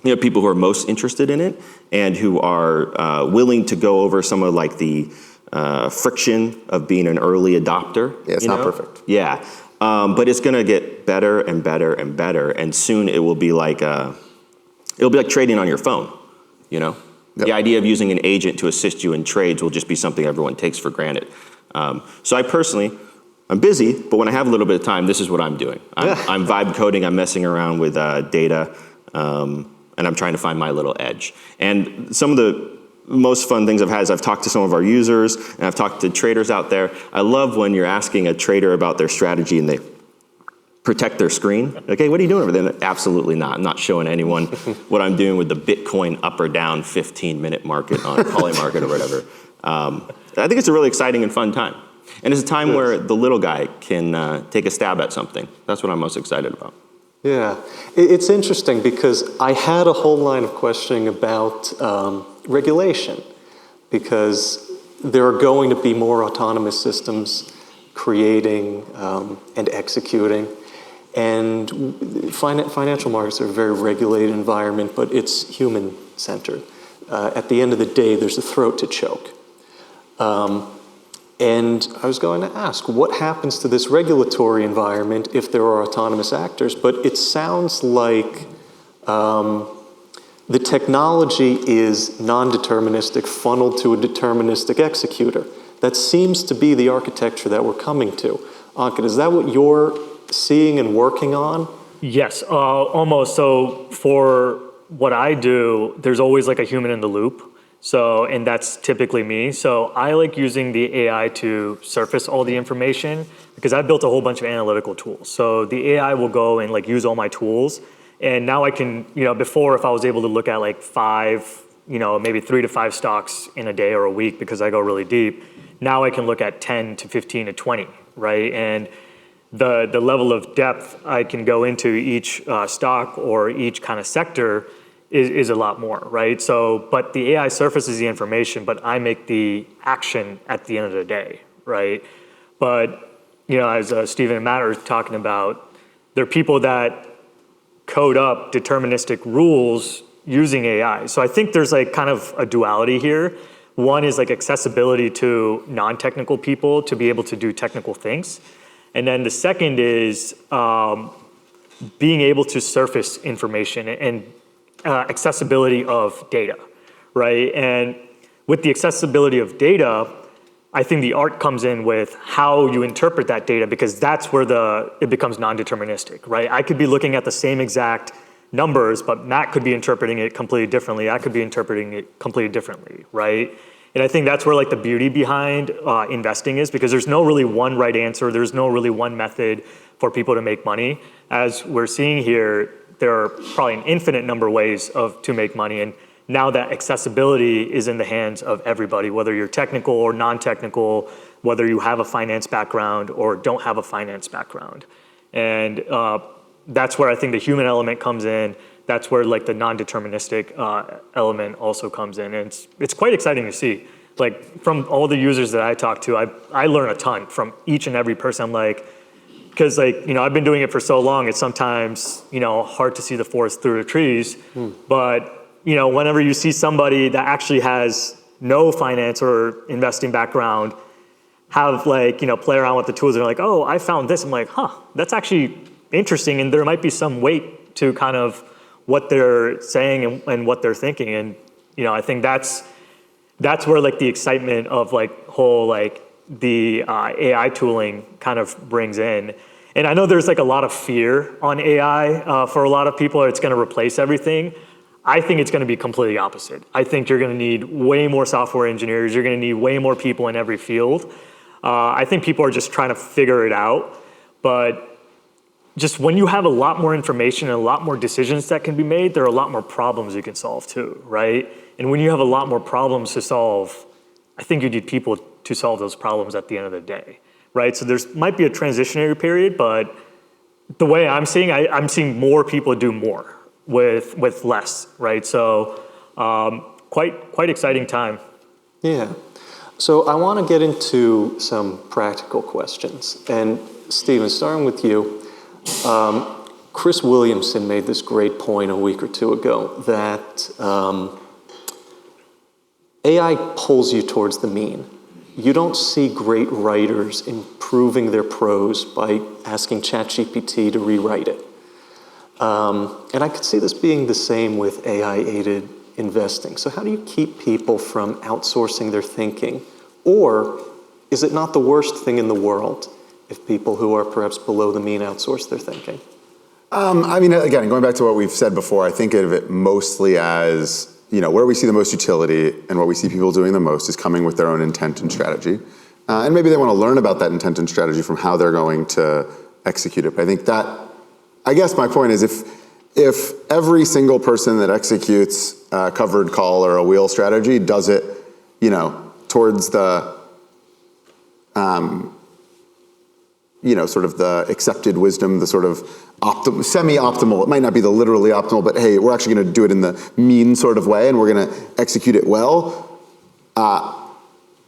People who are most interested in it and who are willing to go over some of the friction of being an early adopter. Yeah, it's not perfect. Yeah, but it's going to get better and better and better, and soon it will be it'll be like trading on your phone. Yep. The idea of using an agent to assist you in trades will just be something everyone takes for granted. So I personally. I'm busy, but when I have a little bit of time, this is what I'm doing. I'm vibe coding, I'm messing around with data, and I'm trying to find my little edge. And some of the most fun things I've had is I've talked to some of our users, and I've talked to traders out there. I love when you're asking a trader about their strategy and they protect their screen. Okay, what are you doing over there? Absolutely not. I'm not showing anyone what I'm doing with the Bitcoin up or down 15-minute market on Polymarket or whatever. I think it's a really exciting and fun time. And it's a time where the little guy can take a stab at something. That's what I'm most excited about. Yeah, it's interesting because I had a whole line of questioning about regulation because there are going to be more autonomous systems creating and executing. And financial markets are a very regulated environment, but it's human-centered. At the end of the day, there's a throat to choke. And I was going to ask, what happens to this regulatory environment if there are autonomous actors? But it sounds like the technology is non-deterministic, funneled to a deterministic executor. That seems to be the architecture that we're coming to. Ankit, is that what you're seeing and working on? Yes, almost. So for what I do, there's always like a human in the loop. So, and that's typically me. So I like using the AI to surface all the information because I built a whole bunch of analytical tools. So the AI will go and like use all my tools. And now I can, before if I was able to look at like 5, maybe 3 to 5 stocks in a day or a week because I go really deep, now I can look at 10 to 15 to 20, right? And the level of depth I can go into each stock or each kind of sector is a lot more, right? So, but the AI surfaces the information, but I make the action at the end of the day, right? But, as Stephen and Matt are talking about, there are people that code up deterministic rules using AI. So I think there's like kind of a duality here. One is like accessibility to non-technical people to be able to do technical things. And then the second is being able to surface information and accessibility of data, right? And with the accessibility of data, I think the art comes in with how you interpret that data because that's where it becomes non-deterministic, right? I could be looking at the same exact numbers, but Matt could be interpreting it completely differently. I could be interpreting it completely differently, right? And I think that's where like the beauty behind investing is because there's no really one right answer. There's no really one method for people to make money. As we're seeing here, there are probably an infinite number of ways to make money. And now that accessibility is in the hands of everybody, whether you're technical or non-technical, whether you have a finance background or don't have a finance background. And that's where I think the human element comes in. That's where like the non-deterministic element also comes in. And it's quite exciting to see. Like from all the users that I talk to, I learn a ton from each and every person. I'm like, because I've been doing it for so long, it's sometimes, hard to see the forest through the trees. But, whenever you see somebody that actually has no finance or investing background, have play around with the tools and they're like, oh, I found this. I'm like, that's actually interesting. And there might be some weight to kind of what they're saying and what they're thinking. And, I think that's where like the excitement of the AI tooling kind of brings in. And I know there's like a lot of fear on AI for a lot of people. It's going to replace everything. I think it's going to be completely opposite. I think you're going to need way more software engineers. You're going to need way more people in every field. I think people are just trying to figure it out. But just when you have a lot more information and a lot more decisions that can be made, there are a lot more problems you can solve too, right? And when you have a lot more problems to solve, I think you need people to solve those problems at the end of the day, right? So there's might be a transitionary period, but the way I'm seeing, I'm seeing more people do more with less, right? So quite exciting time. Yeah. So I want to get into some practical questions. And Stephen, starting with you, Chris Williamson made this great point a week or two ago that AI pulls you towards the mean. You don't see great writers improving their prose by asking ChatGPT to rewrite it. And I could see this being the same with AI-aided investing. So how do you keep people from outsourcing their thinking? Or is it not the worst thing in the world if people who are perhaps below the mean outsource their thinking? Again, going back to what we've said before, I think of it mostly as, where we see the most utility and what we see people doing the most is coming with their own intent and strategy. And maybe they want to learn about that intent and strategy from how they're going to execute it. But I guess my point is if every single person that executes a covered call or a wheel strategy does it, towards the, sort of the accepted wisdom, the sort of semi-optimal, it might not be the literally optimal, but hey, we're actually going to do it in the mean sort of way and we're going to execute it well, that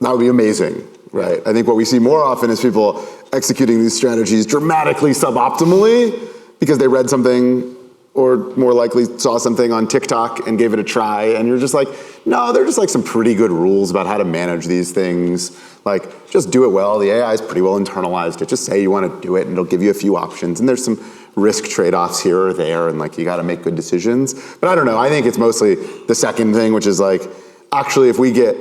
would be amazing, right? I think what we see more often is people executing these strategies dramatically suboptimally because they read something or more likely saw something on TikTok and gave it a try, and you're just like, no, they're just like some pretty good rules about how to manage these things. Like, just do it well. The AI is pretty well internalized. Just say you want to do it, and it'll give you a few options. And there's some risk trade-offs here or there, and like you got to make good decisions. But I don't know. I think it's mostly the second thing, which is like, actually, if we get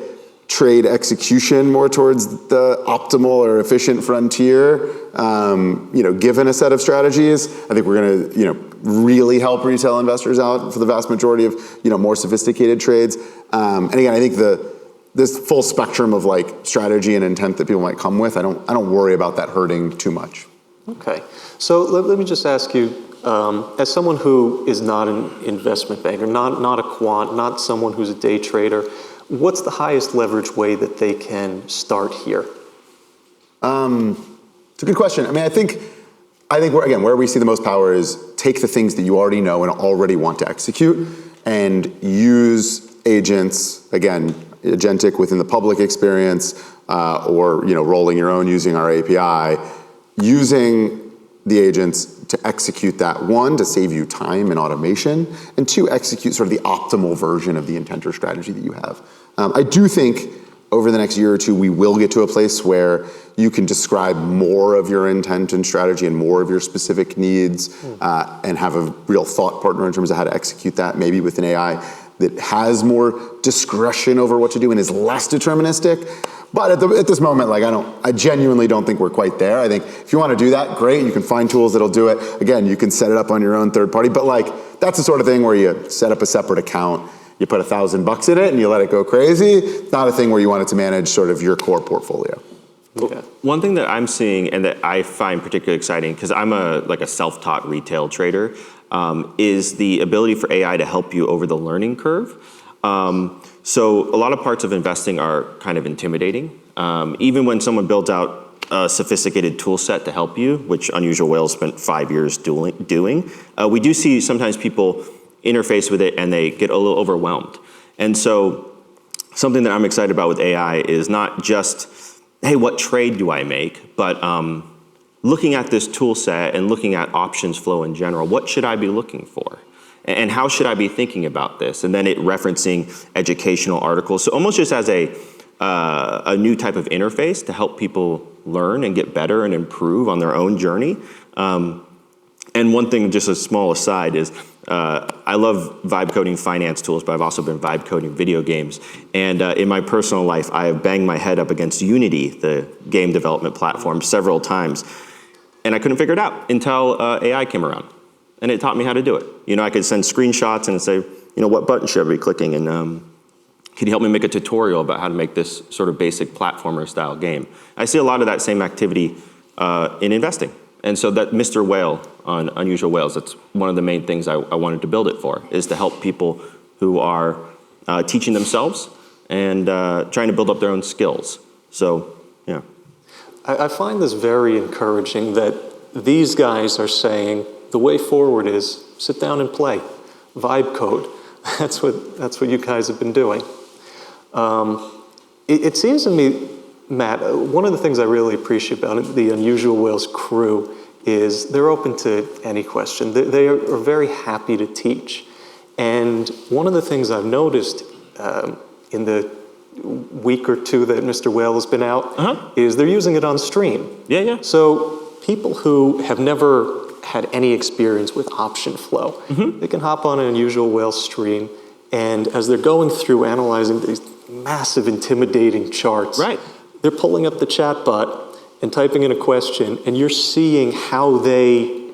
trade execution more towards the optimal or efficient frontier, given a set of strategies, I think we're going to, really help retail investors out for the vast majority of, more sophisticated trades. And again, I think this full spectrum of like strategy and intent that people might come with, I don't worry about that hurting too much. Okay, so let me just ask you, as someone who is not an investment banker, not a quant, not someone who's a day trader, what's the highest leverage way that they can start here? It's a good question. I mean, I think where we see the most power is take the things that you already know and already want to execute and use agents, again, agentic within the public experience, or rolling your own using our API, using the agents to execute that, one, to save you time and automation, and two, execute sort of the optimal version of the intent or strategy that you have. I do think over the next year or two, we will get to a place where you can describe more of your intent and strategy and more of your specific needs, and have a real thought partner in terms of how to execute that, maybe with an AI that has more discretion over what to do and is less deterministic. But at this moment, I genuinely don't think we're quite there. I think if you want to do that, great. You can find tools that'll do it. Again, you can set it up on your own third party. But that's the sort of thing where you set up a separate account, you put $1,000 in it, and you let it go crazy. It's not a thing where you want it to manage sort of your core portfolio. Okay. One thing that I'm seeing and that I find particularly exciting, because I'm a self-taught retail trader, is the ability for AI to help you over the learning curve. So a lot of parts of investing are kind of intimidating. Even when someone builds out a sophisticated tool set to help you, which Unusual Whales spent 5 years doing, we do see sometimes people interface with it and they get a little overwhelmed. And so something that I'm excited about with AI is not just, hey, what trade do I make? But looking at this tool set and looking at options flow in general, what should I be looking for? And how should I be thinking about this? And then it referencing educational articles. So almost just as a new type of interface to help people learn and get better and improve on their own journey. And one thing, just a small aside, is I love vibe coding finance tools, but I've also been vibe coding video games. And in my personal life, I have banged my head up against Unity, the game development platform, several times. And I couldn't figure it out until AI came around. And it taught me how to do it. I could send screenshots and say, what button should I be clicking? And could you help me make a tutorial about how to make this sort of basic platformer style game? I see a lot of that same activity in investing. And so that Mr. Whale on Unusual Whales, that's one of the main things I wanted to build it for, is to help people who are teaching themselves and trying to build up their own skills. So, yeah. I find this very encouraging that these guys are saying the way forward is sit down and play, vibe code. That's what you guys have been doing. It seems to me, Matt, one of the things I really appreciate about the Unusual Whales crew is they're open to any question. They are very happy to teach. And one of the things I've noticed in the week or two that Mr. Whale has been out is they're using it on stream. Yeah. So people who have never had any experience with option flow, they can hop on an Unusual Whale stream, and as they're going through analyzing these massive, intimidating charts, they're pulling up the chat bot and typing in a question, and you're seeing how they,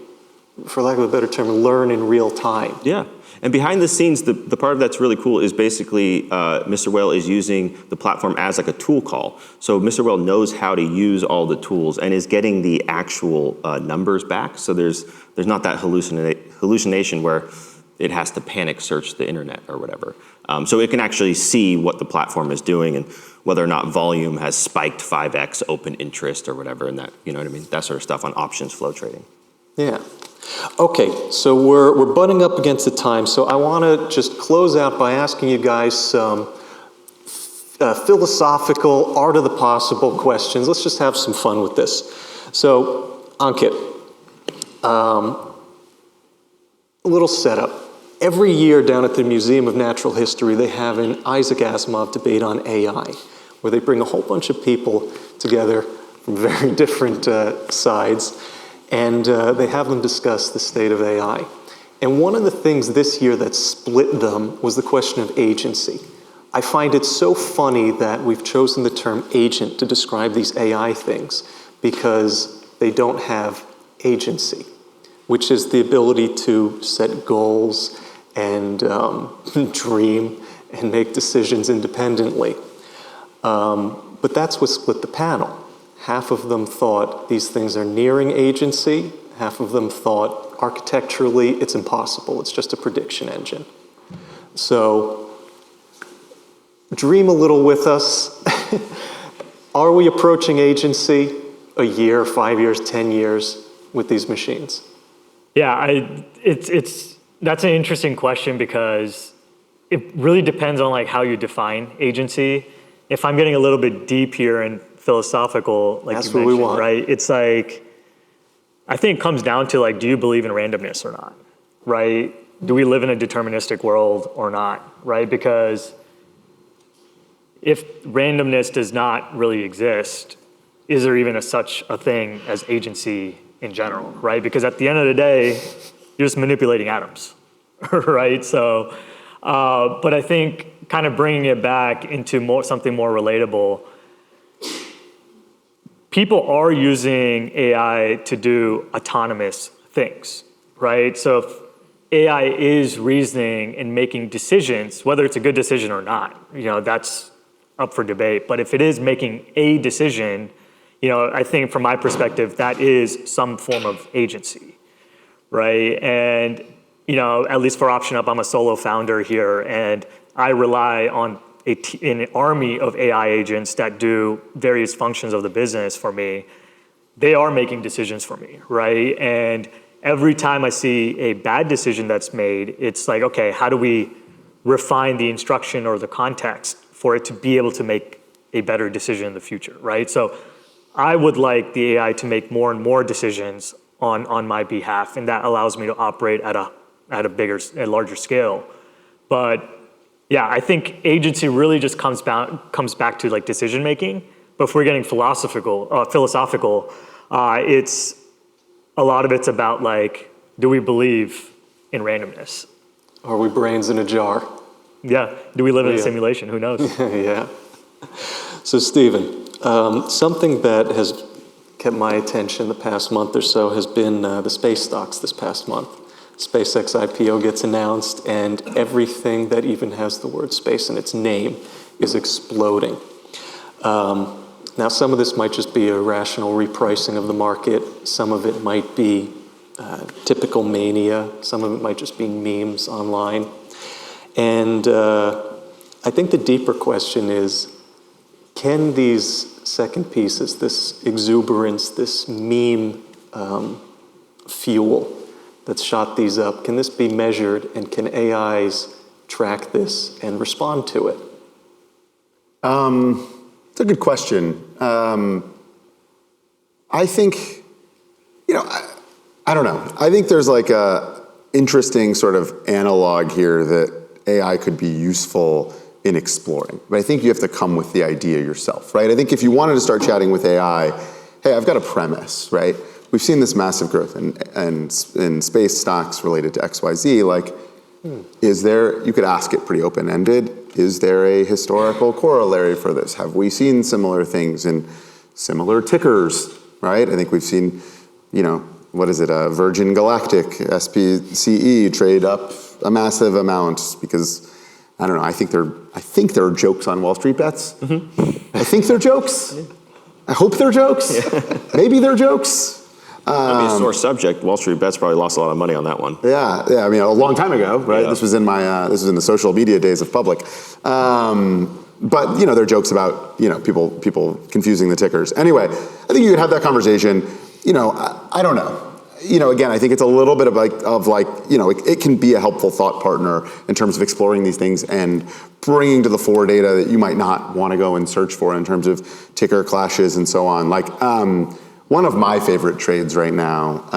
for lack of a better term, learn in real time. Yeah. And behind the scenes, the part of that's really cool is basically Mr. Whale is using the platform as like a tool call. So Mr. Whale knows how to use all the tools and is getting the actual numbers back. So there's not that hallucination where it has to panic search the internet or whatever. So it can actually see what the platform is doing and whether or not volume has spiked 5x open interest or whatever, and that, that sort of stuff on options flow trading. Yeah. Okay, so we're butting up against the time, so I want to just close out by asking you guys some philosophical, art of the possible questions. Let's just have some fun with this. So, Ankit, A little setup. Every year down at the Museum of Natural History, they have an Isaac Asimov debate on AI, where they bring a whole bunch of people together from very different sides, and they have them discuss the state of AI. And one of the things this year that split them was the question of agency. I find it so funny that we've chosen the term agent to describe these AI things because they don't have agency, which is the ability to set goals and dream and make decisions independently. But that's what split the panel. Half of them thought these things are nearing agency. Half of them thought architecturally it's impossible. It's just a prediction engine. So dream a little with us. Are we approaching agency a year, 5 years, 10 years with these machines? Yeah, that's an interesting question because it really depends on like how you define agency. If I'm getting a little bit deep here and philosophical, like that's you mentioned, what we want. right? It's like, I think it comes down to like, do you believe in randomness or not, right? Do we live in a deterministic world or not, right? Because if randomness does not really exist, is there even such a thing as agency in general, right? Because at the end of the day, you're just manipulating atoms, right? So, but I think kind of bringing it back into something more relatable, people are using AI to do autonomous things, right? So if AI is reasoning and making decisions, whether it's a good decision or not, that's up for debate. But if it is making a decision, I think from my perspective, that is some form of agency, right? And, at least for OptionUp, I'm a solo founder here, and I rely on an army of AI agents that do various functions of the business for me. They are making decisions for me, right? And every time I see a bad decision that's made, it's like, okay, how do we refine the instruction or the context for it to be able to make a better decision in the future, right? So I would like the AI to make more and more decisions on my behalf, and that allows me to operate at a larger scale. But yeah, I think agency really just comes back to like decision making. But if we're getting philosophical, it's a lot of it's about like, do we believe in randomness? Are we brains in a jar? Yeah. Do we live in a simulation? Who knows? Yeah. So Stephen, something that has kept my attention the past month or so has been the space stocks this past month. SpaceX IPO gets announced, and everything that even has the word space in its name is exploding. Now, some of this might just be a rational repricing of the market. Some of it might be typical mania. Some of it might just be memes online. And I think the deeper question is, can these second pieces, this exuberance, this meme fuel that's shot these up, can this be measured, and can AIs track this and respond to it? It's a good question. I think, I don't know. I think there's like a interesting sort of analog here that AI could be useful in exploring. But I think you have to come with the idea yourself, right? I think if you wanted to start chatting with AI, hey, I've got a premise, right? We've seen this massive growth in space stocks related to XYZ. Like, is there, you could ask it pretty open-ended, is there a historical corollary for this? Have we seen similar things in similar tickers, right? I think we've seen, what is it, Virgin Galactic, SPCE, trade up a massive amount because, I don't know, I think there are jokes on Wall Street bets. Mm-hmm. I think they're jokes. Yeah. I hope they're jokes. Yeah. Maybe they're jokes. That'd be a sore subject. Wall Street Bets probably lost a lot of money on that one. Yeah. I mean, a long time ago, right? Yeah. This was in the social media days of Public. But there are jokes about people confusing the tickers. Anyway, I think you could have that conversation. I don't know. Again, I think it's a little bit of it can be a helpful thought partner in terms of exploring these things and bringing to the fore data that you might not want to go and search for in terms of ticker clashes and so on. One of my favorite trades right now,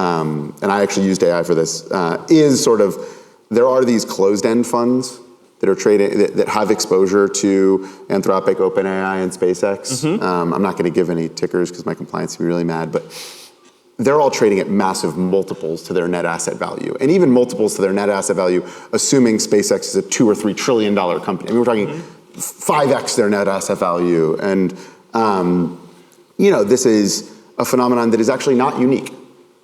and I actually used AI for this, is sort of, there are these closed-end funds that are trading, that have exposure to Anthropic, OpenAI, and SpaceX. I'm not going to give any tickers because my compliance will be really mad, but they're all trading at massive multiples to their net asset value, and even multiples to their net asset value, assuming SpaceX is a $2 or $3 trillion company. I mean, we're talking 5x their net asset value, and this is a phenomenon that is actually not unique.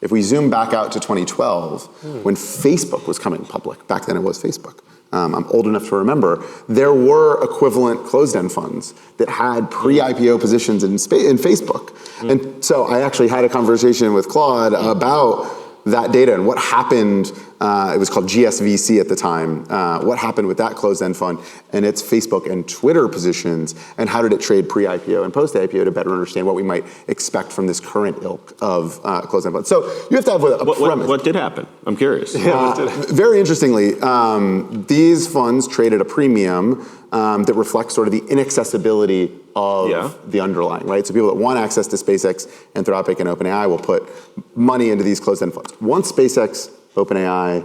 If we zoom back out to 2012, when Facebook was coming public, back then it was Facebook. I'm old enough to remember, there were equivalent closed-end funds that had pre-IPO positions in Facebook. And so I actually had a conversation with Claude about that data and what happened. It was called GSVC at the time. What happened with that closed-end fund and its Facebook and Twitter positions, and how did it trade pre-IPO and post-IPO to better understand what we might expect from this current ilk of closed-end funds. So you have to have a premise. What did happen? I'm curious. Very interestingly, these funds traded a premium that reflects sort of the inaccessibility of the underlying, right? So people that want access to SpaceX, Anthropic, and OpenAI will put money into these closed-end funds. Once SpaceX, OpenAI,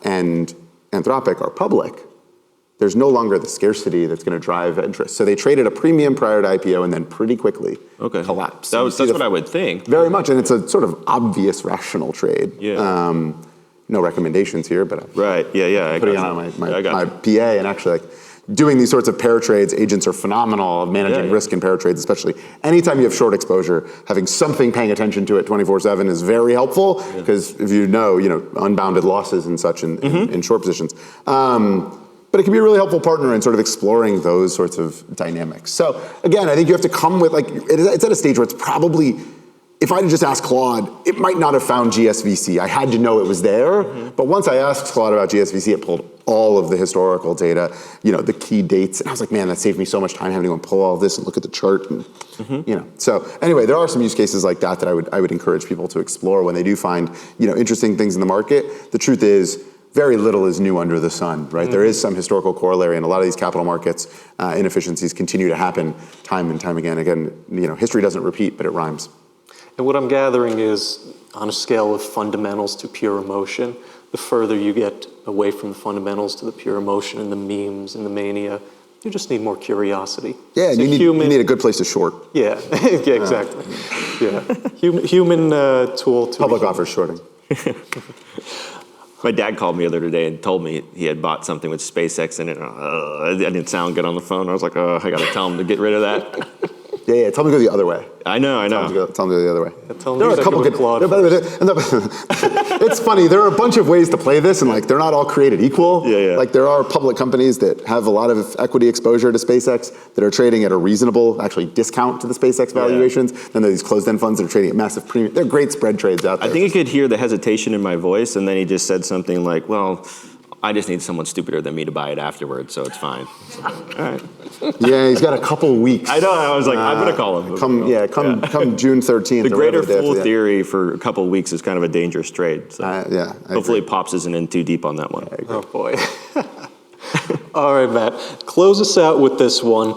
and Anthropic are public, there's no longer the scarcity that's going to drive interest. So they traded a premium prior to IPO and then pretty quickly collapsed. That's what I would think. Very much, and it's a sort of obvious rational trade. No recommendations here, but I'm putting it on my PA, and actually doing these sorts of pair trades, agents are phenomenal at managing risk in pair trades, especially anytime you have short exposure. Having something paying attention to it 24/7 is very helpful, because if you know unbounded losses and such in short positions. But it can be a really helpful partner in sort of exploring those sorts of dynamics. So again, I think you have to come with, it's at a stage where it's probably, if I had just asked Claude, it might not have found GSVC. I had to know it was there. But once I asked Claude about GSVC, it pulled all of the historical data, the key dates. And I was like, man, that saved me so much time having to go and pull all of this and look at the chart. And, So anyway, there are some use cases like that I would encourage people to explore when they do find, interesting things in the market. The truth is, very little is new under the sun, right? There is some historical corollary, and a lot of these capital markets inefficiencies continue to happen time and time again. Again, history doesn't repeat, but it rhymes. And what I'm gathering is, on a scale of fundamentals to pure emotion, the further you get away from the fundamentals to the pure emotion and the memes and the mania, you just need more curiosity. Yeah, and you need a good place to short. Yeah, exactly. Human tool to... Public offers shorting. My dad called me the other day and told me he had bought something with SpaceX in it. I didn't sound good on the phone. I was like, I got to tell him to get rid of that. Yeah, tell him to go the other way. I know. Tell him to go the other way. There are a couple good Claude. It's funny. There are a bunch of ways to play this, and they're not all created equal. There are public companies that have a lot of equity exposure to SpaceX that are trading at a reasonable, actually, discount to the SpaceX valuations. Then there are these closed-end funds that are trading at massive premium. They're great spread trades out there. I think he could hear the hesitation in my voice, and then he just said something like, "Well, I just need someone stupider than me to buy it afterwards, so it's fine." All right. Yeah, he's got a couple weeks. I know. I was like, I'm going to call him. Come June 13th. The greater fool theory for a couple of weeks is kind of a dangerous trade. So hopefully Pops isn't in too deep on that one. Oh, boy. All right, Matt. Close us out with this one.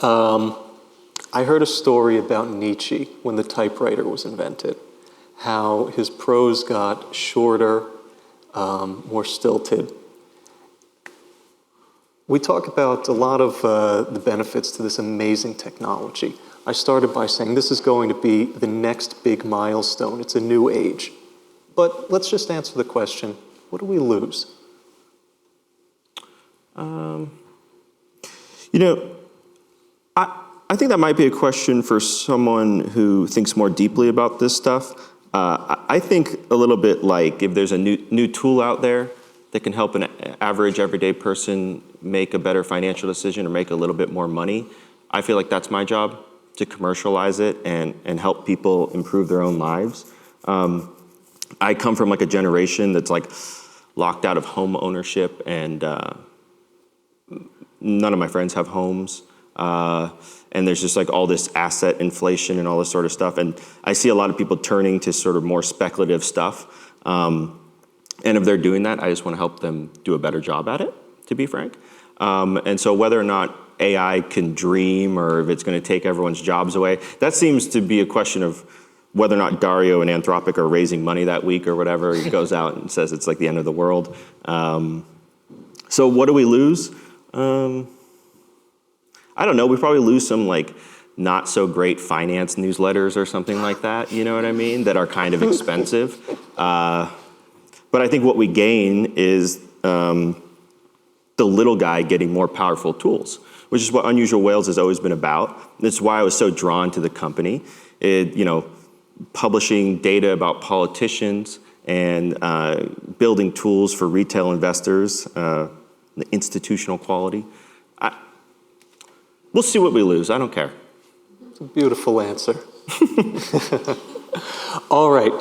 I heard a story about Nietzsche when the typewriter was invented, how his prose got shorter, more stilted. We talk about a lot of the benefits to this amazing technology. I started by saying this is going to be the next big milestone. It's a new age. But let's just answer the question, what do we lose? I think that might be a question for someone who thinks more deeply about this stuff. I think a little bit like if there's a new tool out there that can help an average everyday person make a better financial decision or make a little bit more money, I feel like that's my job, to commercialize it and help people improve their own lives. I come from a generation that's locked out of home ownership, and none of my friends have homes. And there's just all this asset inflation and all this sort of stuff. And I see a lot of people turning to sort of more speculative stuff. And if they're doing that, I just want to help them do a better job at it, to be frank. And so whether or not AI can dream or if it's going to take everyone's jobs away. That seems to be a question of whether or not Dario and Anthropic are raising money that week or whatever. He goes out and says it's like the end of the world. So what do we lose? I don't know. We probably lose some like not so great finance newsletters or something like that. You know what I mean? That are kind of expensive. But I think what we gain is the little guy getting more powerful tools, which is what Unusual Whales has always been about. That's why I was so drawn to the company. Publishing data about politicians and building tools for retail investors, the institutional quality. We'll see what we lose. I don't care. It's a beautiful answer. All right,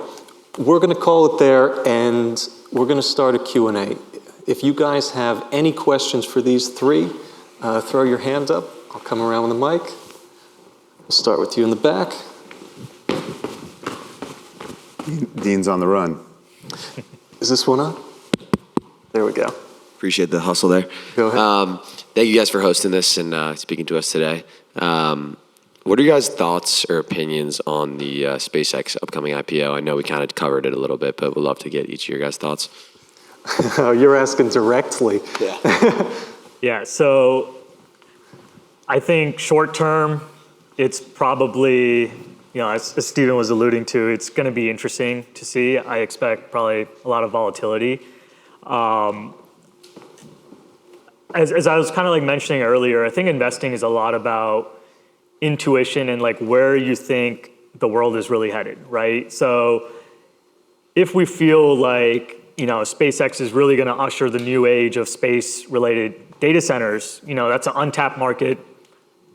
we're going to call it there, and we're going to start a Q&A. If you guys have any questions for these three, throw your hand up. I'll come around with the mic. We'll start with you in the back. Dean's on the run. Is this one on? There we go. Appreciate the hustle there. Go ahead. Thank you guys for hosting this and speaking to us today. What are your guys' thoughts or opinions on the SpaceX upcoming IPO? I know we kind of covered it a little bit, but we'd love to get each of your guys' thoughts. You're asking directly. Yeah. Yeah, so I think short term, it's probably, as Stephen was alluding to, it's going to be interesting to see. I expect probably a lot of volatility. As I was kind of like mentioning earlier, I think investing is a lot about intuition and like where you think the world is really headed, right? So if we feel like, SpaceX is really going to usher the new age of space-related data centers, that's an untapped market,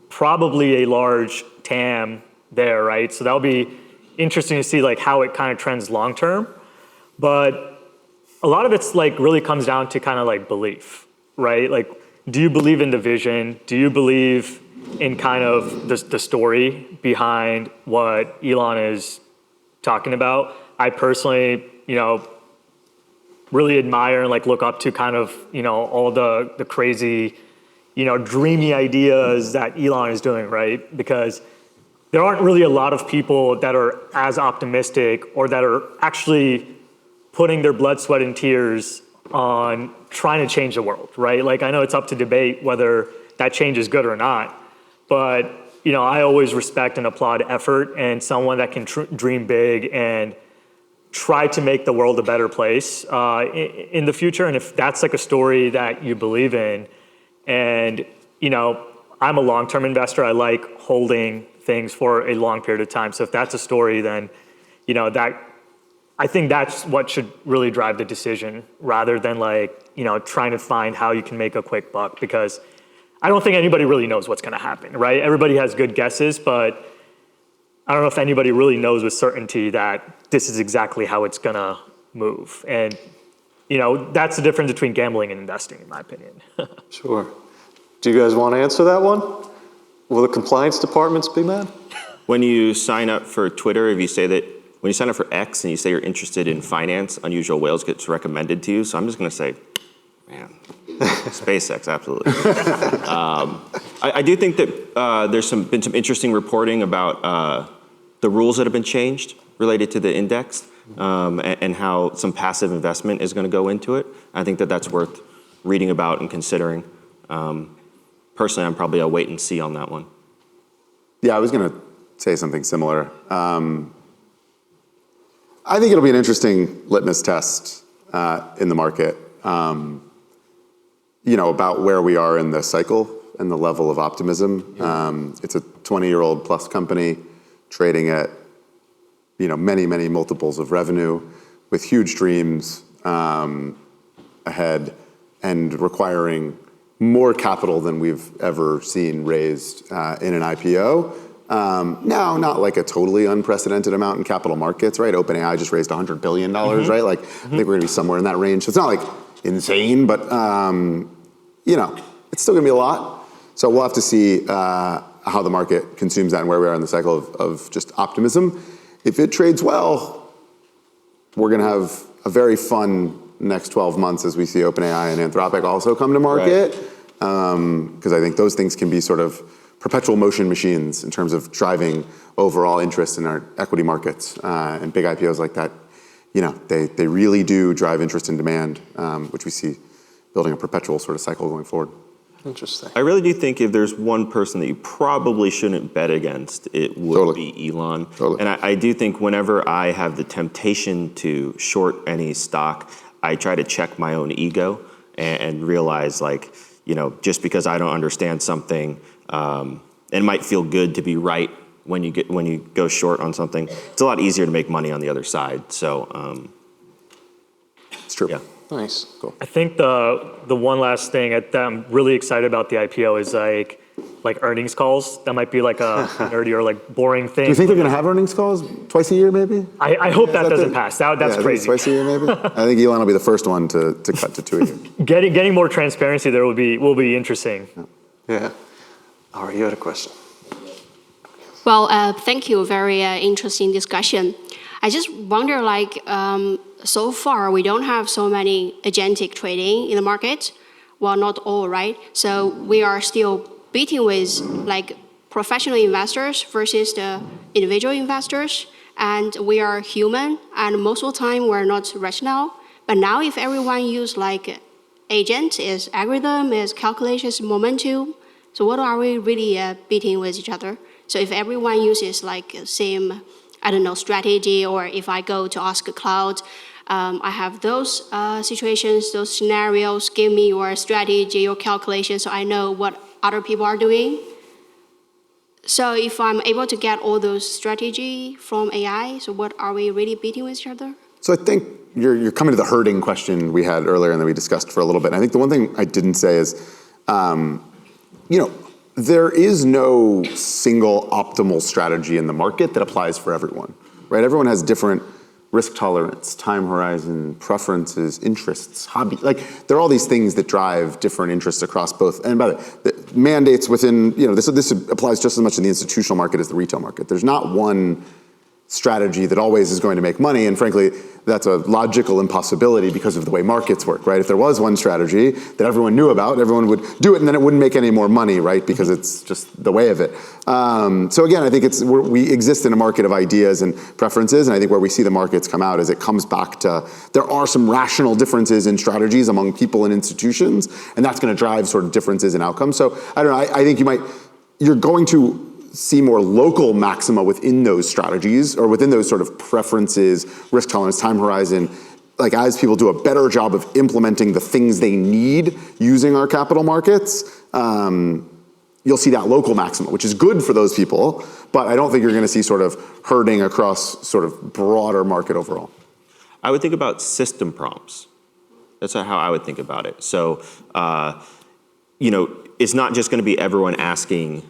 probably a large TAM there, right? So that'll be interesting to see like how it kind of trends long term. But a lot of it's like really comes down to kind of like belief, right? Like, do you believe in the vision? Do you believe in kind of the story behind what Elon is talking about? I personally, really admire and like look up to kind of, all the crazy, dreamy ideas that Elon is doing, right? Because there aren't really a lot of people that are as optimistic or that are actually putting their blood, sweat, and tears on trying to change the world, right? Like, I know it's up to debate whether that change is good or not, but, I always respect and applaud effort and someone that can dream big and try to make the world a better place in the future. And if that's like a story that you believe in, and, I'm a long-term investor, I like holding things for a long period of time. So if that's a story, then, I think that's what should really drive the decision rather than like, trying to find how you can make a quick buck, because I don't think anybody really knows what's going to happen, right? Everybody has good guesses, but I don't know if anybody really knows with certainty that this is exactly how it's going to move. And, that's the difference between gambling and investing, in my opinion. Sure. Do you guys want to answer that one? Will the compliance departments be mad? When you sign up for Twitter, if you say that, when you sign up for X and you say you're interested in finance, Unusual Whales gets recommended to you. So I'm just going to say, man, SpaceX, absolutely. I do think that there's been some interesting reporting about the rules that have been changed related to the index and how some passive investment is going to go into it. I think that that's worth reading about and considering. Personally, I'm probably a wait and see on that one. Yeah, I was going to say something similar. I think it'll be an interesting litmus test in the market, about where we are in the cycle and the level of optimism. It's a 20-year-old plus company trading at, many, many multiples of revenue with huge dreams ahead and requiring more capital than we've ever seen raised in an IPO. Now, not like a totally unprecedented amount in capital markets, right? OpenAI just raised $100 billion, right? Like, I think we're gonna be somewhere in that range. So it's not like insane, but it's still gonna be a lot. So we'll have to see how the market consumes that and where we are in the cycle of just optimism. If it trades well, we're gonna have a very fun next 12 months as we see OpenAI and Anthropic also come to market. Right. because I think those things can be sort of perpetual motion machines in terms of driving overall interest in our equity markets, and big IPOs like that. They really do drive interest and demand, which we see building a perpetual sort of cycle going forward. Interesting. I really do think if there's one person that you probably shouldn't bet against, it would be Elon. Totally. And I do think whenever I have the temptation to short any stock, I try to check my own ego and realize, just because I don't understand something, it might feel good to be right when you go short on something. It's a lot easier to make money on the other side. So It's true. Yeah. Nice. Cool. I think the one last thing that I'm really excited about the IPO is like earnings calls. That might be like a nerdy or like boring thing. Do you think they're going to have earnings calls twice a year, maybe? I hope that doesn't pass. That's crazy. Twice a year, maybe. I think Elon will be the first one to cut to 2 a year. Getting more transparency there will be interesting. Yeah. All right, you had a question. Well, thank you. Very interesting discussion. I just wonder, so far we don't have so many agentic trading in the market. Well, not all, right? So we are still beating with professional investors versus the individual investors, and we are human, and most of the time we're not rational. But now, if everyone use agent, is algorithm, is calculations, momentum. So what are we really beating with each other? So if everyone uses same, strategy, or if I go to ask a cloud, I have those situations, those scenarios, give me your strategy, your calculation, so I know what other people are doing. So if I'm able to get all those strategy from AI, so what are we really beating with each other? So I think you're coming to the herding question we had earlier and that we discussed for a little bit. And I think the one thing I didn't say is, there is no single optimal strategy in the market that applies for everyone, right? Everyone has different risk tolerance, time horizon, preferences, interests, hobby. There are all these things that drive different interests across both. And by the way, the mandates within, this applies just as much in the institutional market as the retail market. There's not one strategy that always is going to make money. And frankly, that's a logical impossibility because of the way markets work, right? If there was one strategy that everyone knew about, everyone would do it, and then it wouldn't make any more money, right? Because it's just the way of it. So again, I think we exist in a market of ideas and preferences, and I think where we see the markets come out is it comes back to there are some rational differences in strategies among people and institutions, and that's going to drive sort of differences in outcomes. So I don't know. I think you're going to see more local maxima within those strategies or within those sort of preferences, risk tolerance, time horizon, as people do a better job of implementing the things they need using our capital markets, you'll see that local maxima, which is good for those people, but I don't think you're going to see sort of herding across sort of broader market overall. I would think about system prompts. That's how I would think about it. So, it's not just going to be everyone asking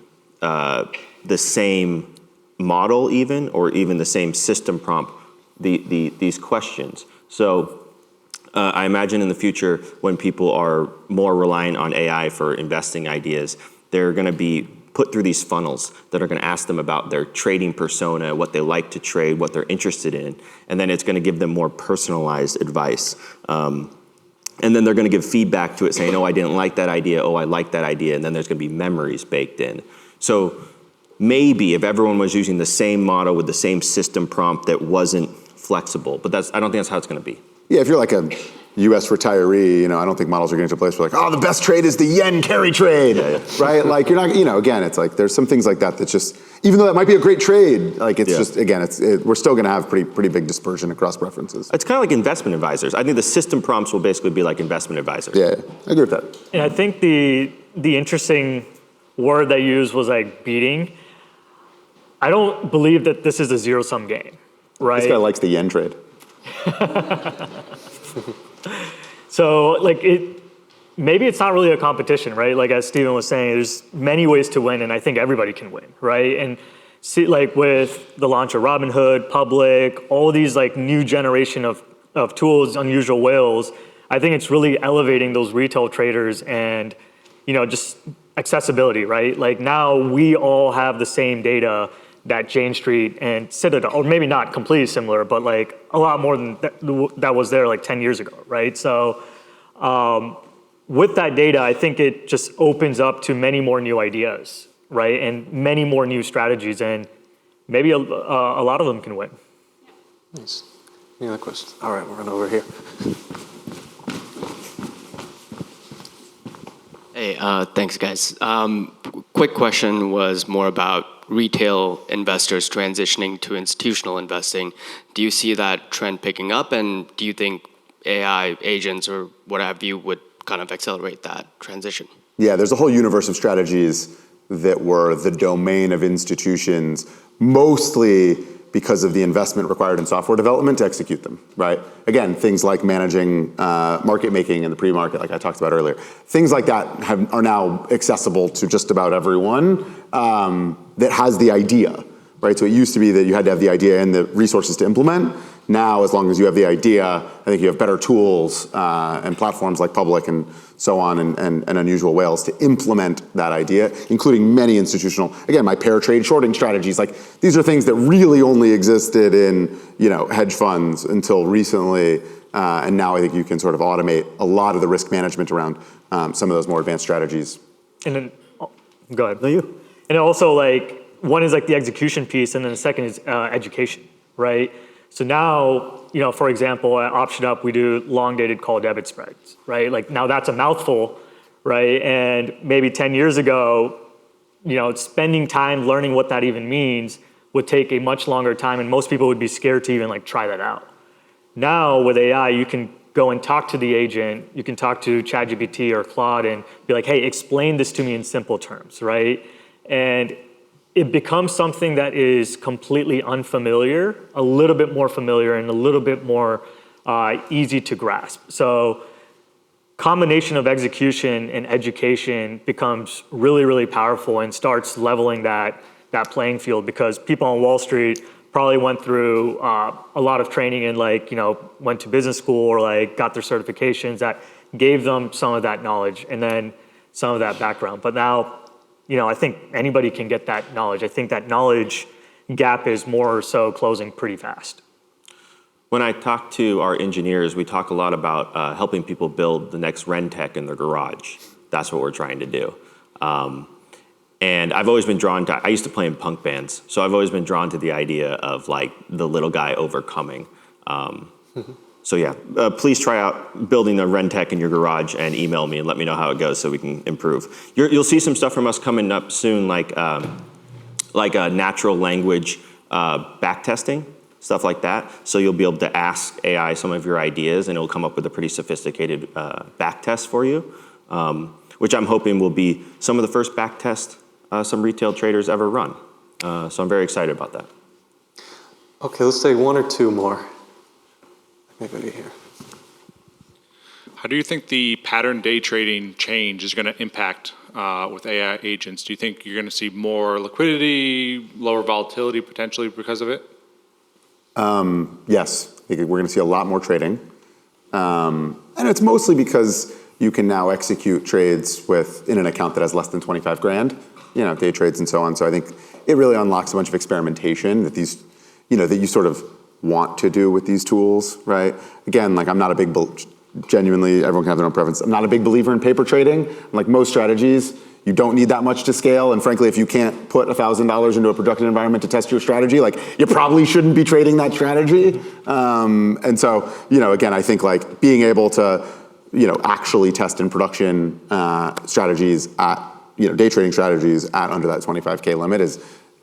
the same model or even the same system prompt, these questions. So I imagine in the future when people are more reliant on AI for investing ideas, they're going to be put through these funnels that are going to ask them about their trading persona, what they like to trade, what they're interested in, and then it's going to give them more personalized advice. And then they're going to give feedback to it saying, oh, I didn't like that idea, oh, I like that idea, and then there's going to be memories baked in. So maybe if everyone was using the same model with the same system prompt that wasn't flexible, but I don't think that's how it's going to be. Yeah, if you're like a U.S. retiree, I don't think models are getting to a place where the best trade is the yen carry trade, right? You're not, again, it's there's some things like that that's just, even though that might be a great trade, just, again, we're still going to have pretty big dispersion across preferences. It's kind of like investment advisors. I think the system prompts will basically be like investment advisors. Yeah, I agree with that. And I think the interesting word they used was beating. I don't believe that this is a zero-sum game, right? This guy likes the yen trade. So maybe it's not really a competition, right? As Stephen was saying, there's many ways to win, and I think everybody can win, right? And see, with the launch of Robinhood, Public, all these new generation of tools, unusual whales, I think it's really elevating those retail traders and just accessibility, right? Now we all have the same data that Jane Street and Citadel, or maybe not completely similar, but a lot more than that was there 10 years ago, right? So with that data, I think it just opens up to many more new ideas, right? And many more new strategies, and maybe a lot of them can win. Nice. Any other questions? All right, we're going over here. Hey, thanks, guys. Quick question was more about retail investors transitioning to institutional investing. Do you see that trend picking up, and do you think AI agents or what have you would kind of accelerate that transition? Yeah, there's a whole universe of strategies that were the domain of institutions, mostly because of the investment required in software development to execute them, right? Again, things like managing market making in the pre-market, like I talked about earlier. Things like that are now accessible to just about everyone that has the idea, right? So it used to be that you had to have the idea and the resources to implement. Now, as long as you have the idea, I think you have better tools and platforms like Public and so on and Unusual Whales to implement that idea, including many institutional, again, my pair trade shorting strategies. Like these are things that really only existed in, hedge funds until recently. And now I think you can sort of automate a lot of the risk management around some of those more advanced strategies. And then, go ahead. No, you. And also one is the execution piece, and then the second is education, right? So now, for example, at OptionUp, we do long-dated call debit spreads, right? Now that's a mouthful, right? And maybe 10 years ago, spending time learning what that even means would take a much longer time, and most people would be scared to even try that out. Now with AI, you can go and talk to the agent, you can talk to ChatGPT or Claude and be like, hey, explain this to me in simple terms, right? And it becomes something that is completely unfamiliar, a little bit more familiar, and a little bit more easy to grasp. So combination of execution and education becomes really, really powerful and starts leveling that playing field, because people on Wall Street probably went through a lot of training and went to business school or got their certifications that gave them some of that knowledge and then some of that background. But now, I think anybody can get that knowledge. I think that knowledge gap is more so closing pretty fast. When I talk to our engineers, we talk a lot about helping people build the next Rentec in their garage. That's what we're trying to do. And I've always been drawn to, I used to play in punk bands, so I've always been drawn to the idea of the little guy overcoming. So yeah, please try out building a Rentec in your garage and email me and let me know how it goes so we can improve. You'll see some stuff from us coming up soon, like a natural language backtesting, stuff like that. So you'll be able to ask AI some of your ideas and it'll come up with a pretty sophisticated backtest for you, which I'm hoping will be some of the first backtest some retail traders ever run. So I'm very excited about that. Okay, let's take one or two more. Anybody here? How do you think the pattern day trading change is going to impact with AI agents? Do you think you're going to see more liquidity, lower volatility potentially because of it? Yes, I think we're going to see a lot more trading. And it's mostly because you can now execute trades in an account that has less than 25 grand, day trades and so on. So I think it really unlocks a bunch of experimentation that that you sort of want to do with these tools, right? Again, I'm not a big, genuinely, everyone can have their own preference. I'm not a big believer in paper trading. Like most strategies, you don't need that much to scale. And frankly, if you can't put $1,000 into a production environment to test your strategy, you probably shouldn't be trading that strategy. And so, again, I think being able to, actually test in production strategies at, day trading strategies at under that 25K limit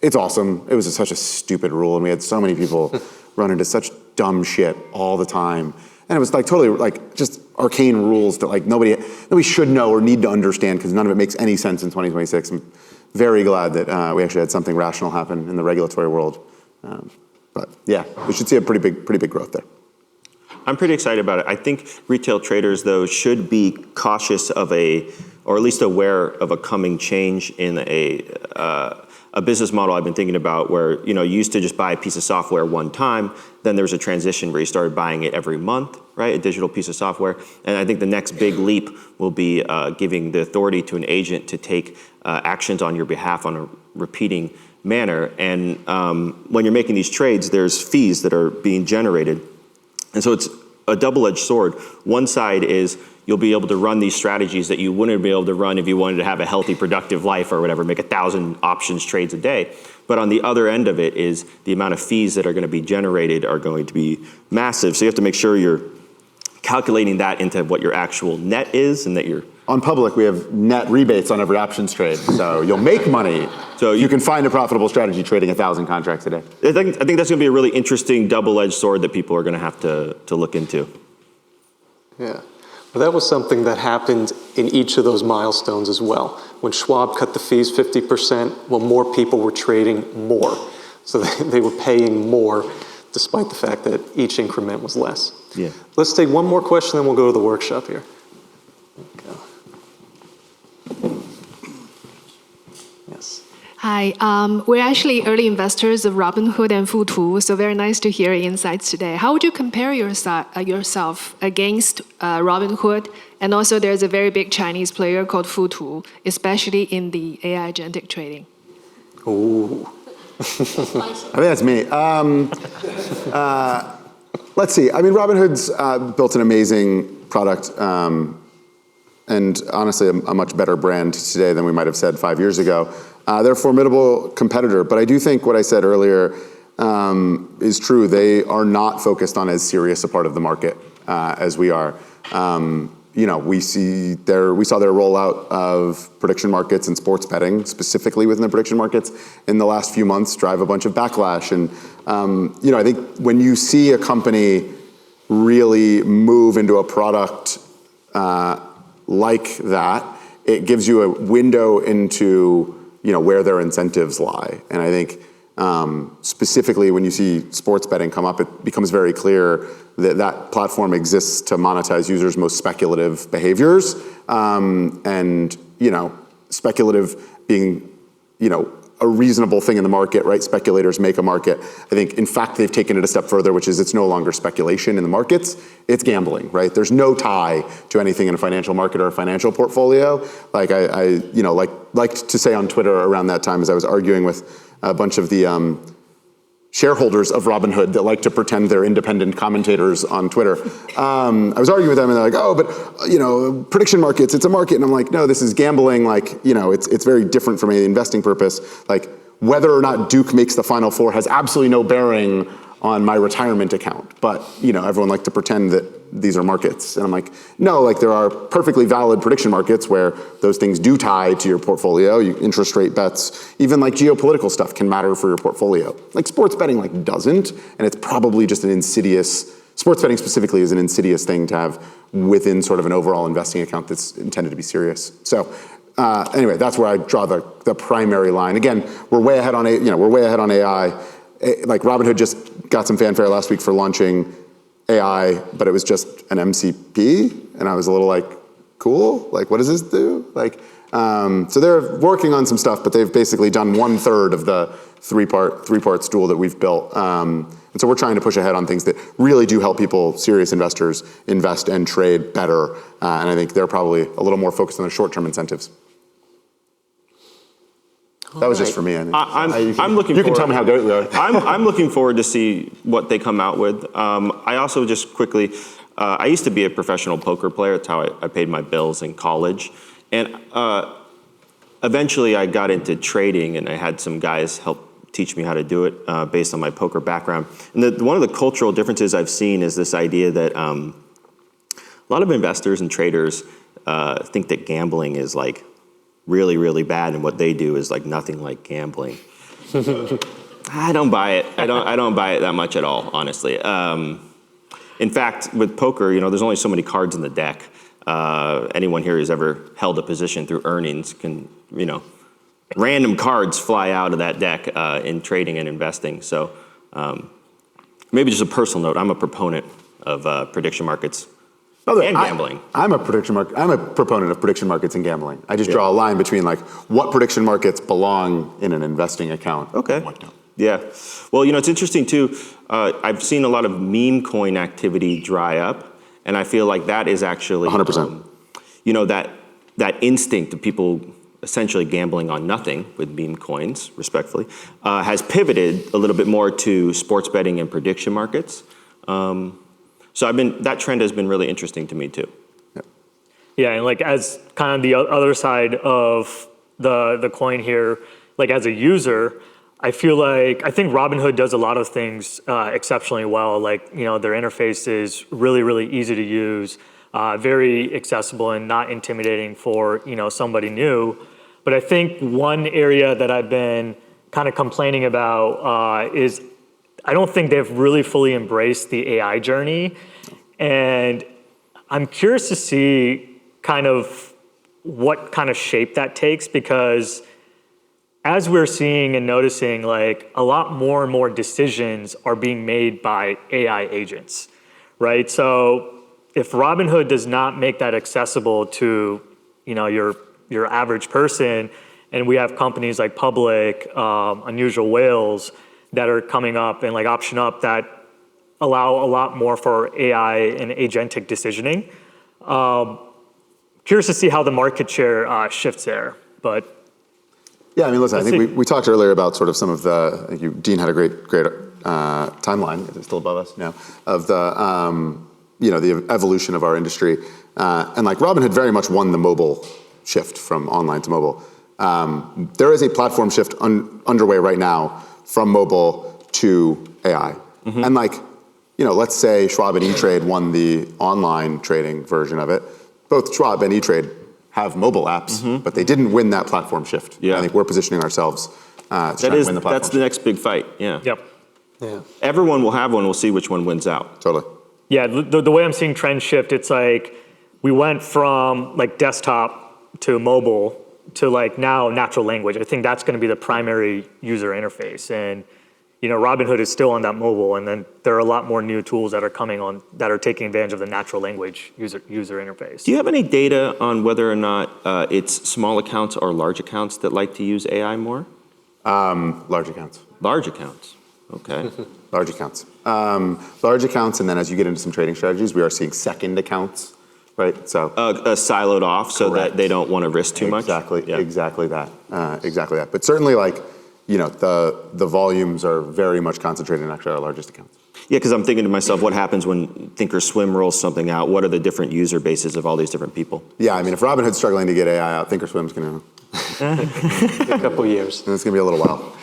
it's awesome. It was such a stupid rule, and we had so many people run into such dumb shit all the time. And it was totally just arcane rules that nobody should know or need to understand, because none of it makes any sense in 2026. I'm very glad that we actually had something rational happen in the regulatory world. But yeah, we should see a pretty big growth there. I'm pretty excited about it. I think retail traders, though, should be cautious of or at least aware of a coming change in a business model I've been thinking about where, you used to just buy a piece of software one time, then there was a transition where you started buying it every month, right? A digital piece of software. And I think the next big leap will be giving the authority to an agent to take actions on your behalf on a repeating manner. And when you're making these trades, there's fees that are being generated. And so it's a double-edged sword. One side is you'll be able to run these strategies that you wouldn't be able to run if you wanted to have a healthy, productive life or whatever, make 1,000 options trades a day. But on the other end of it is the amount of fees that are going to be generated are going to be massive. So you have to make sure you're calculating that into what your actual net is and that you're... On Public, we have net rebates on every options trade. So you'll make money. So you can find a profitable strategy trading 1,000 contracts a day. I think that's going to be a really interesting double-edged sword that people are going to have to look into. Yeah. Well, that was something that happened in each of those milestones as well. When Schwab cut the fees 50%, well, more people were trading more. So they were paying more, despite the fact that each increment was less. Yeah. Let's take one more question, then we'll go to the workshop here. Yes. Hi, we're actually early investors of Robinhood and Futu, so very nice to hear your insights today. How would you compare yourself against Robinhood? And also there's a very big Chinese player called Futu, especially in the AI agentic trading. Ooh. I think that's me. Let's see. I mean, Robinhood's built an amazing product and honestly a much better brand today than we might have said 5 years ago. They're a formidable competitor, but I do think what I said earlier is true. They are not focused on as serious a part of the market as we are. You know, we saw their rollout of prediction markets and sports betting, specifically within the prediction markets, in the last few months drive a bunch of backlash. And you know, I think when you see a company really move into a product like that, it gives you a window into where their incentives lie. And I think specifically when you see sports betting come up, it becomes very clear that that platform exists to monetize users' most speculative behaviors. And speculative being a reasonable thing in the market, right? Speculators make a market. I think, in fact, they've taken it a step further, which is it's no longer speculation in the markets, it's gambling, right? There's no tie to anything in a financial market or a financial portfolio. Like I liked to say on Twitter around that time as I was arguing with a bunch of the shareholders of Robinhood that like to pretend they're independent commentators on Twitter. I was arguing with them and they're like, oh, but prediction markets, it's a market. And I'm like, no, this is gambling. Like, it's very different from any investing purpose. Like whether or not Duke makes the Final Four has absolutely no bearing on my retirement account. But, everyone likes to pretend that these are markets. And I'm like, no, like there are perfectly valid prediction markets where those things do tie to your portfolio. Interest rate bets, even like geopolitical stuff can matter for your portfolio. Like sports betting doesn't, and it's probably just an insidious, sports betting specifically is an insidious thing to have within sort of an overall investing account that's intended to be serious. So anyway, that's where I draw the primary line. Again, we're way ahead on AI. Like Robinhood just got some fanfare last week for launching AI, but it was just an MCP, and I was a little like, cool, like what does this do? So they're working on some stuff, but they've basically done 1/3 of the three-part stool that we've built. And so we're trying to push ahead on things that really do help people, serious investors, invest and trade better. And I think they're probably a little more focused on their short-term incentives. That was just for me. I think. I'm looking. You can tell me how good we are. I'm looking forward to see what they come out with. I also just quickly, I used to be a professional poker player. That's how I paid my bills in college, and eventually I got into trading, and I had some guys help teach me how to do it based on my poker background. And one of the cultural differences I've seen is this idea that a lot of investors and traders think that gambling is like really, really bad, and what they do is like nothing like gambling. I don't buy it. I don't buy it that much at all, honestly. In fact, with poker, there's only so many cards in the deck. Anyone here who's ever held a position through earnings can, random cards fly out of that deck in trading and investing. So maybe just a personal note, I'm a proponent of prediction markets. And gambling. I'm a proponent of prediction markets and gambling. I just draw a line between what prediction markets belong in an investing account. Okay. And what don't. Yeah. Well, it's interesting too. I've seen a lot of meme coin activity dry up, and I feel like that is actually 100%. That instinct of people essentially gambling on nothing with meme coins, respectfully, has pivoted a little bit more to sports betting and prediction markets. So that trend has been really interesting to me too. Yeah, and like as kind of the other side of the coin here, like as a user, I think Robinhood does a lot of things exceptionally well. Like, their interface is really, really easy to use, very accessible and not intimidating for, somebody new. But I think one area that I've been kind of complaining about is I don't think they've really fully embraced the AI journey. And I'm curious to see kind of what kind of shape that takes, because as we're seeing and noticing, like a lot more and more decisions are being made by AI agents, right? So if Robinhood does not make that accessible to, your average person, and we have companies like Public, Unusual Whales that are coming up, and like OptionUp that allow a lot more for AI and agentic decisioning. Curious to see how the market share shifts there, but. Yeah, I mean, listen, I think we talked earlier about sort of some of the, I think Dean had a great timeline, is it still above us? No, of the, the evolution of our industry. And like Robinhood very much won the mobile shift from online to mobile. There is a platform shift underway right now from mobile to AI. Mm-hmm. And like, let's say Schwab and E-Trade won the online trading version of it. Both Schwab and E-Trade have mobile apps, mm-hmm. but they didn't win that platform shift. Yeah. I think we're positioning ourselves to try and win the platform That's shift. the next big fight, yeah. Yep. Yeah. Everyone will have one, we'll see which one wins out. Totally. Yeah, the way I'm seeing trend shift, it's like we went from like desktop to mobile to like now natural language. I think that's going to be the primary user interface. And, Robinhood is still on that mobile, and then there are a lot more new tools that are coming on that are taking advantage of the natural language user interface. Do you have any data on whether or not it's small accounts or large accounts that like to use AI more? Large accounts. Large accounts, okay. Large accounts. Large accounts, and then as you get into some trading strategies, we are seeing second accounts, right? So siloed off so correct. that they don't want to risk too much? Exactly that. But certainly like, the volumes are very much concentrated in actually our largest accounts. Yeah, because I'm thinking to myself, what happens when Thinkorswim rolls something out? What are the different user bases of all these different people? Yeah, I mean, if Robinhood's struggling to get AI out, Thinkorswim's going to... a couple years. It's going to be a little while.